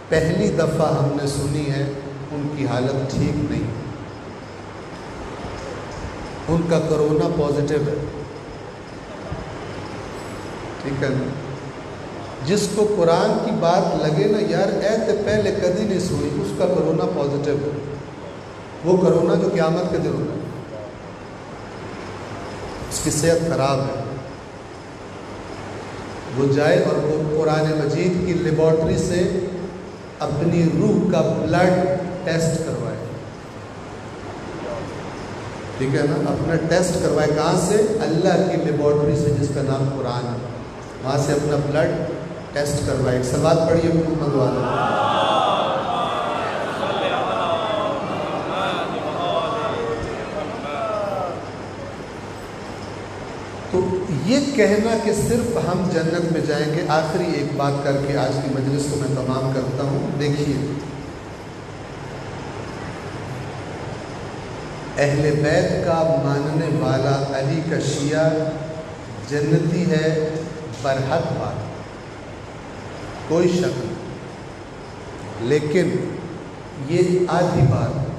پہلی دفعہ ہم نے سنی ہے، ان کی حالت ٹھیک نہیں، ان کا کرونا پازیٹیو ہے، ٹھیک ہے نا؟ جس کو قرآن کی بات لگے نا، یار ایت پہلے کدی نہیں سوئی، اس کا کرونا پازیٹیو ہے، وہ کرونا جو قیامت کے دن ہونا ہے، اس کی صحت خراب ہے، وہ جائے اور وہ قرآن مجید کی لیبارٹری سے اپنی روح کا بلڈ ٹیسٹ کروائے، ٹھیک ہے نا؟ اپنا ٹیسٹ کروائے، کہاں سے؟ اللہ کی لیبارٹری سے جس کا نام قرآن ہے، وہاں سے اپنا بلڈ ٹیسٹ کروائے۔ ایک سوال پڑھیے محمد والا۔ تو یہ کہنا کہ صرف ہم جنت میں جائیں گے، آخری ایک بات کر کے آج کی مجلس کو میں تمام کرتا ہوں۔ دیکھیے، اہل بیت کا ماننے والا علی کا شیعہ جنتی ہے، برحق بات، کوئی شک نہیں، لیکن یہ آدھی بات۔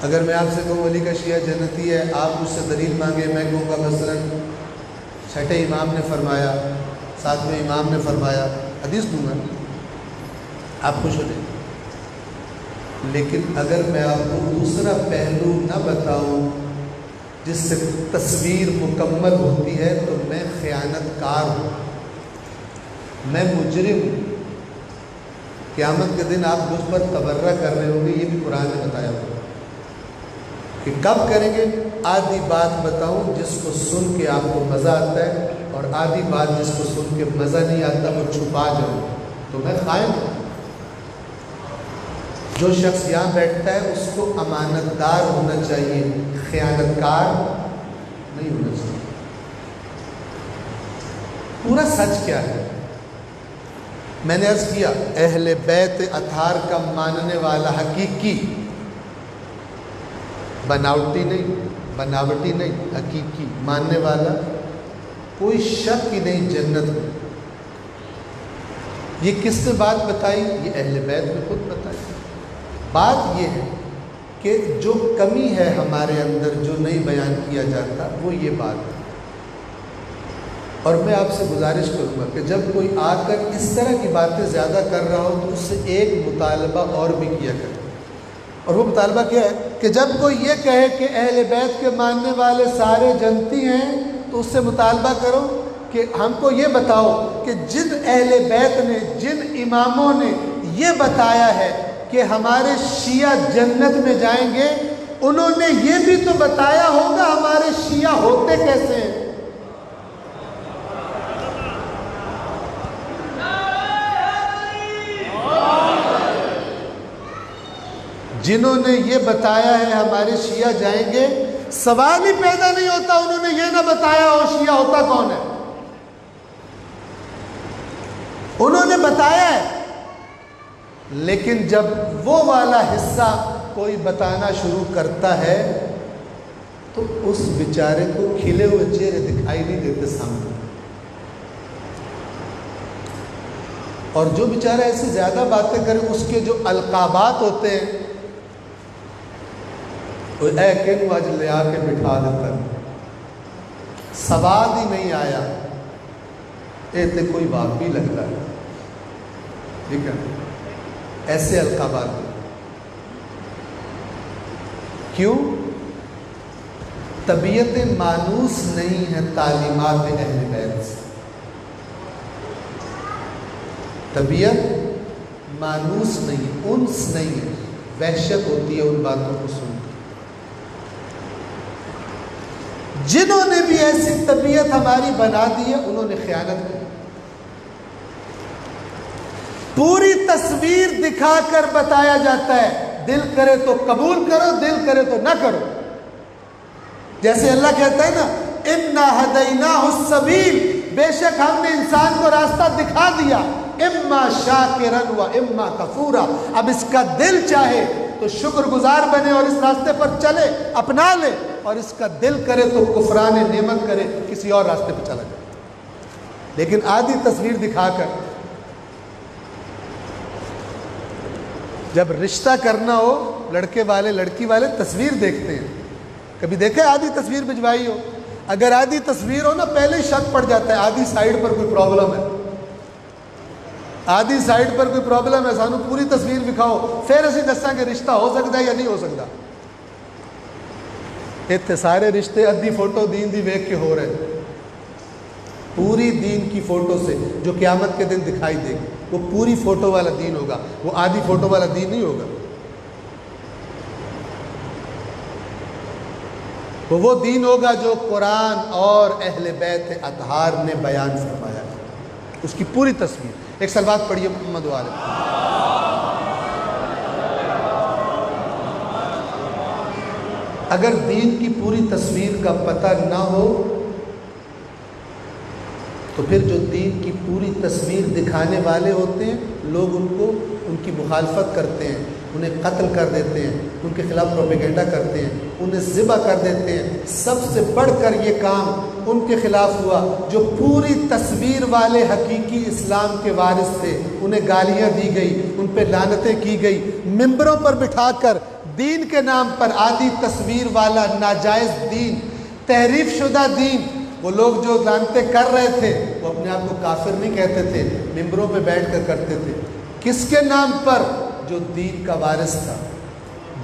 اگر میں آپ سے کہوں علی کا شیعہ جنتی ہے، آپ مجھ سے دلیل مانگے، میں کہوں گا مثلا چھٹے امام نے فرمایا، ساتویں امام نے فرمایا، حدیث دوں گا، آپ خوش ہو جائیں۔ لیکن اگر میں آپ کو دوسرا پہلو نہ بتاؤں جس سے تصویر مکمل ہوتی ہے، تو میں خیانت کار ہوں، میں مجرم ہوں۔ قیامت کے دن آپ مجھ پر تبرہ کر رہے ہوں گے، یہ بھی قرآن نے بتایا ہوگا کہ کب کریں گے؟ آدھی بات بتاؤں جس کو سن کے آپ کو مزہ آتا ہے، اور آدھی بات جس کو سن کے مزہ نہیں آتا وہ چھپا جاؤں، تو میں خائن ہوں۔ جو شخص یہاں بیٹھتا ہے اس کو امانت دار ہونا چاہیے، خیانت کار نہیں ہونا چاہیے۔ پورا سچ کیا ہے؟ میں نے عرض کیا، اہل بیت اطہار کا ماننے والا حقیقی، بناوٹی نہیں، حقیقی ماننے والا، کوئی شک ہی نہیں جنت میں۔ یہ کس نے بات بتائی؟ یہ اہل بیت نے خود بتائی۔ بات یہ ہے کہ جو کمی ہے ہمارے اندر جو نہیں بیان کیا جاتا، وہ یہ بات ہے۔ اور میں آپ سے گزارش کروں گا کہ جب کوئی آ کر اس طرح کی باتیں زیادہ کر رہا ہو تو اس سے ایک مطالبہ اور بھی کیا کرے، اور وہ مطالبہ کیا ہے کہ جب کوئی یہ کہے کہ اہل بیت کے ماننے والے سارے جنتی ہیں، تو اس سے مطالبہ کرو کہ ہم کو یہ بتاؤ کہ جن اہل بیت نے، جن اماموں نے یہ بتایا ہے کہ ہمارے شیعہ جنت میں جائیں گے، انہوں نے یہ بھی تو بتایا ہوگا ہمارے شیعہ ہوتے کیسے ہیں۔ جنہوں نے یہ بتایا ہے ہمارے شیعہ جائیں گے، سوال ہی پیدا نہیں ہوتا انہوں نے یہ نہ بتایا ہو شیعہ ہوتا کون ہے۔ انہوں نے بتایا ہے، لیکن جب وہ والا حصہ کوئی بتانا شروع کرتا ہے تو اس بیچارے کو کھلے ہوئے چہرے دکھائی نہیں دیتے سامنے، اور جو بیچارہ ایسی زیادہ باتیں کرے اس کے جو القابات ہوتے ہیں اور اے کن اج لے آ کے بٹھا دیتا سواد ہی نہیں آیا، اے تے کوئی واقعی لگتا ہے، ٹھیک ہے، ایسے القابات کیوں؟ طبیعت مانوس نہیں ہے تعلیمات اہل بیت سے، طبیعت مانوس نہیں، انس نہیں ہے، وحشت ہوتی ہے ان باتوں کو سن کر۔ جنہوں نے بھی ایسی طبیعت ہماری بنا دی ہے انہوں نے خیانت کی، پوری تصویر دکھا کر بتایا جاتا ہے، دل کرے تو قبول کرو، دل کرے تو نہ کرو۔ جیسے اللہ کہتا ہے نا اِنَّا هَدَيْنَاهُ السَّبِيلَ، بے شک ہم نے انسان کو راستہ دکھا دیا، اما شاکرن و اما کفورا، اب اس کا دل چاہے تو شکر گزار بنے اور اس راستے پر چلے، اپنا لے، اور اس کا دل کرے تو کفران نعمت کرے، کسی اور راستے پہ چلا جائے۔ لیکن آدھی تصویر دکھا کر جب رشتہ کرنا ہو، لڑکے والے لڑکی والے تصویر دیکھتے ہیں، کبھی دیکھے آدھی تصویر بھجوائی ہو؟ اگر آدھی تصویر ہو نا پہلے ہی شک پڑ جاتا ہے آدھی سائیڈ پر کوئی پرابلم ہے، آدھی سائیڈ پر کوئی پرابلم ہے، سانو پوری تصویر دکھاؤ پھر اسی دساں کہ رشتہ ہو سکتا ہے یا نہیں ہو سکتا۔ اتنے سارے رشتے ادھی فوٹو دین دی ویکھ کے ہو رہے ہیں، پوری دین کی فوٹو سے جو قیامت کے دن دکھائی دے گی وہ پوری فوٹو والا دین ہوگا، وہ آدھی فوٹو والا دین نہیں ہوگا۔ وہ دین ہوگا جو قرآن اور اہل بیت اطہار نے بیان فرمایا ہے، اس کی پوری تصویر۔ ایک صلوات پڑھیے محمد والے۔ اگر دین کی پوری تصویر کا پتہ نہ ہو تو پھر جو دین کی پوری تصویر دکھانے والے ہوتے ہیں لوگ ان کی مخالفت کرتے ہیں، انہیں قتل کر دیتے ہیں، ان کے خلاف پروپیگنڈا کرتے ہیں، انہیں ذبح کر دیتے ہیں۔ سب سے بڑھ کر یہ کام ان کے خلاف ہوا جو پوری تصویر والے حقیقی اسلام کے وارث تھے، انہیں گالیاں دی گئی، ان پہ لعنتیں کی گئی، ممبروں پر بٹھا کر دین کے نام پر آدھی تصویر والا ناجائز دین، تحریف شدہ دین، وہ لوگ جو لعنتیں کر رہے تھے وہ اپنے آپ کو کافر نہیں کہتے تھے، ممبروں پہ بیٹھ کر کرتے تھے۔ کس کے نام پر؟ جو دین کا وارث تھا،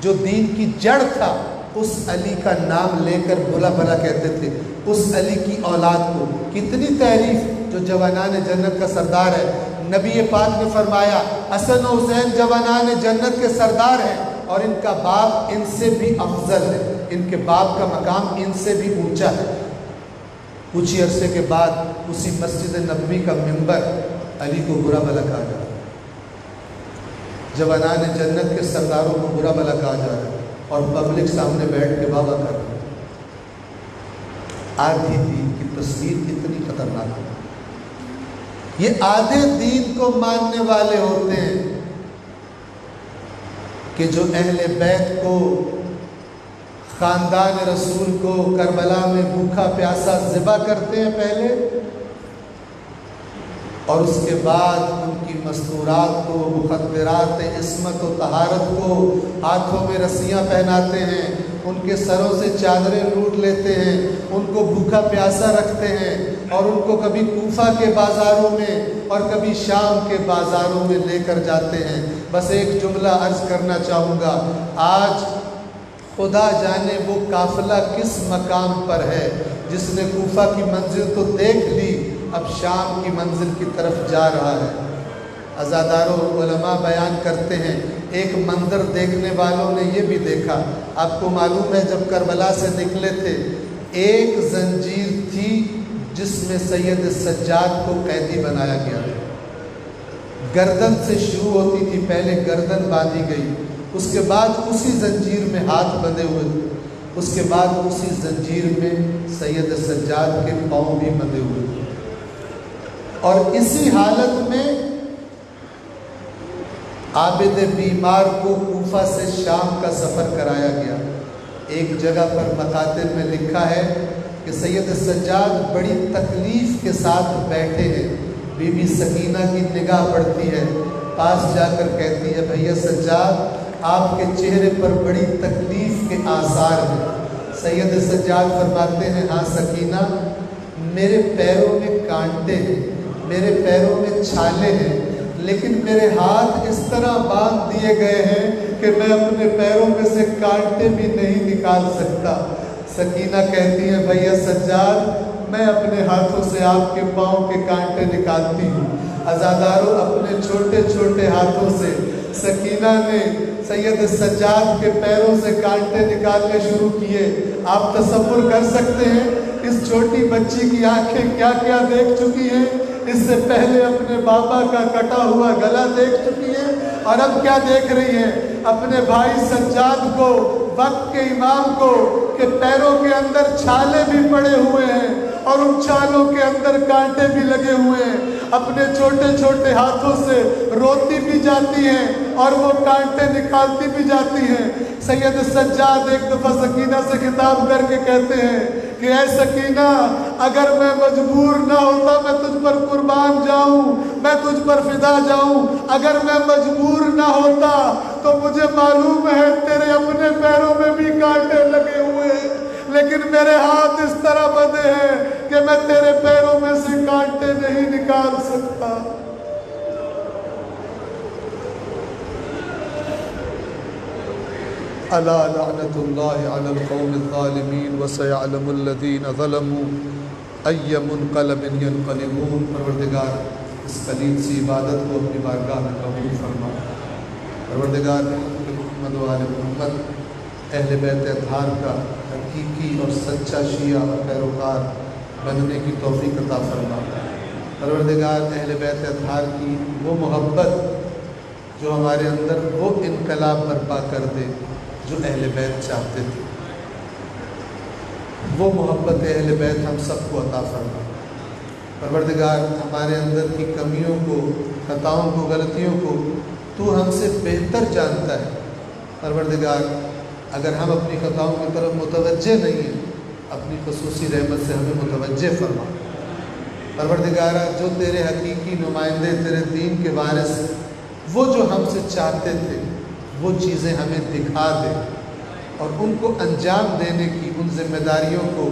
جو دین کی جڑ تھا، اس علی کا نام لے کر بلا بلا کہتے تھے، اس علی کی اولاد کو۔ کتنی تعریف، جو جوانان جنت کا سردار ہے۔ نبی پاک نے فرمایا حسن و حسین جوانان جنت کے سردار ہیں اور ان کا باپ ان سے بھی افضل ہے، ان کے باپ کا مقام ان سے بھی اونچا ہے۔ کچھ ہی عرصے کے بعد اسی مسجد نبوی کا ممبر علی کو برا بھلا کہا جا رہا ہے، جوانان جنت کے سرداروں کو برا بھلا کہا جا رہا ہے اور پبلک سامنے بیٹھ کے بابا کر رہا ہے۔ آدھی دین کی تصویر کتنی خطرناک ہے۔ یہ آدھے دین کو ماننے والے ہوتے ہیں کہ جو اہل بیت کو، خاندان رسول کو کربلا میں بھوکا پیاسا ذبح کرتے ہیں پہلے، اور اس کے بعد ان کی مستورات کو، مخدرات عصمت و طہارت کو ہاتھوں میں رسیاں پہناتے ہیں، ان کے سروں سے چادریں لوٹ لیتے ہیں، ان کو بھوکا پیاسا رکھتے ہیں اور ان کو کبھی کوفہ کے بازاروں میں اور کبھی شام کے بازاروں میں لے کر جاتے ہیں۔ بس ایک جملہ عرض کرنا چاہوں گا، آج خدا جانے وہ قافلہ کس مقام پر ہے جس نے کوفہ کی منزل تو دیکھ لی، اب شام کی منزل کی طرف جا رہا ہے۔ عزاداروں علماء بیان کرتے ہیں ایک منظر دیکھنے والوں نے یہ بھی دیکھا، آپ کو معلوم ہے جب کربلا سے نکلے تھے ایک زنجیر تھی جس میں سید سجاد کو قیدی بنایا گیا، گردن سے شروع ہوتی تھی، پہلے گردن باندھی گئی، اس کے بعد اسی زنجیر میں ہاتھ بندھے ہوئے تھے، اس کے بعد اسی زنجیر میں سید سجاد کے پاؤں بھی بندھے ہوئے تھے، اور اسی حالت میں عابد بیمار کو کوفہ سے شام کا سفر کرایا گیا۔ ایک جگہ پر مکاتب میں لکھا ہے کہ سید سجاد بڑی تکلیف کے ساتھ بیٹھے ہیں، بی بی سکینہ کی نگاہ پڑتی ہے، پاس جا کر کہتی ہے بھیا سجاد آپ کے چہرے پر بڑی تکلیف کے آثار ہیں۔ سید سجاد فرماتے ہیں ہاں سکینہ، میرے پیروں میں کانٹے ہیں، میرے پیروں میں چھالے ہیں، لیکن میرے ہاتھ اس طرح باندھ دیے گئے ہیں کہ میں اپنے پیروں میں سے کانٹے بھی نہیں نکال سکتا۔ سکینہ کہتی ہے بھیا سجاد، میں اپنے ہاتھوں سے آپ کے پاؤں کے کانٹے نکالتی ہوں۔ عزاداروں، اپنے چھوٹے چھوٹے ہاتھوں سے سکینہ نے سید سجاد کے پیروں سے کانٹے نکالنے شروع کیے۔ آپ تصور کر سکتے ہیں اس چھوٹی بچی کی آنکھیں کیا کیا دیکھ چکی ہیں؟ اس سے پہلے اپنے بابا کا کٹا ہوا گلا دیکھ چکی ہیں، اور اب کیا دیکھ رہی ہیں؟ اپنے بھائی سجاد کو، وقت کے امام کو، کہ پیروں کے اندر چھالے بھی پڑے ہوئے ہیں اور ان چھالوں کے اندر کانٹے بھی لگے ہوئے ہیں۔ اپنے چھوٹے چھوٹے ہاتھوں سے روتی بھی جاتی ہیں اور وہ کانٹے نکالتی بھی جاتی ہیں۔ سید سجاد ایک دفعہ سکینہ سے خطاب کر کے کہتے ہیں کہ اے سکینہ، اگر میں مجبور نہ ہوتا میں تجھ پر قربان جاؤں، میں تجھ پر فدا جاؤں۔ اگر میں مجبور نہ ہوتا تو مجھے معلوم ہے تیرے اپنے پیروں میں بھی کانٹے لگے ہوئے ہیں، لیکن میرے ہاتھ اس طرح بندھے ہیں کہ میں تیرے پیروں میں سے کانٹے نہیں نکال سکتا۔ الا لعنت اللہ علی القوم الظالمین وسیعلم الذین ظلموا ای منقلب ینقلبون۔ پروردگار اس قلیل سی عبادت کو اپنی بارگاہ میں قبول فرما۔ پروردگار محمد و آل محمد، اہل بیت اطہار کا حقیقی اور سچا شیعہ اور پیروکار بننے کی توفیق عطا فرما۔ پروردگار اہل بیت اطہار کی وہ محبت جو ہمارے اندر وہ انقلاب برپا کر دے جو اہل بیت چاہتے تھے، وہ محبت اہل بیت ہم سب کو عطا فرما۔ پروردگار ہمارے اندر کی کمیوں کو، خطاؤں کو، غلطیوں کو تو ہم سے بہتر جانتا ہے۔ پروردگار اگر ہم اپنی خطاؤں کی طرف متوجہ نہیں ہیں، اپنی خصوصی رحمت سے ہمیں متوجہ فرما۔ پروردگارہ جو تیرے حقیقی نمائندے، تیرے دین کے وارث، وہ جو ہم سے چاہتے تھے وہ چیزیں ہمیں دکھا دے، اور ان کو انجام دینے کی، ان ذمہ داریوں کو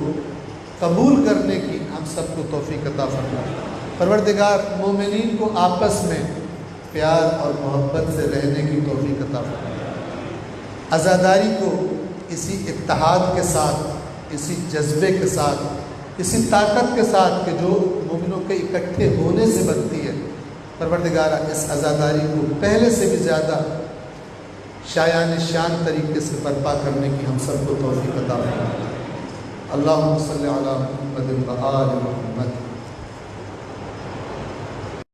قبول کرنے کی ہم سب کو توفیق عطا فرما۔ پروردگار مومنین کو آپس میں پیار اور محبت سے رہنے کی توفیق عطا فرما۔ عزاداری کو اسی اتحاد کے ساتھ، اسی جذبے کے ساتھ، اسی طاقت کے ساتھ کہ جو مومنوں کے اکٹھے ہونے سے بنتی ہے، پروردگارہ اس عزاداری کو پہلے سے بھی زیادہ شایان شان طریقے سے برپا کرنے کی ہم سب کو توفیق عطا فرما۔ اللہم صلی علی محمد و آل محمد۔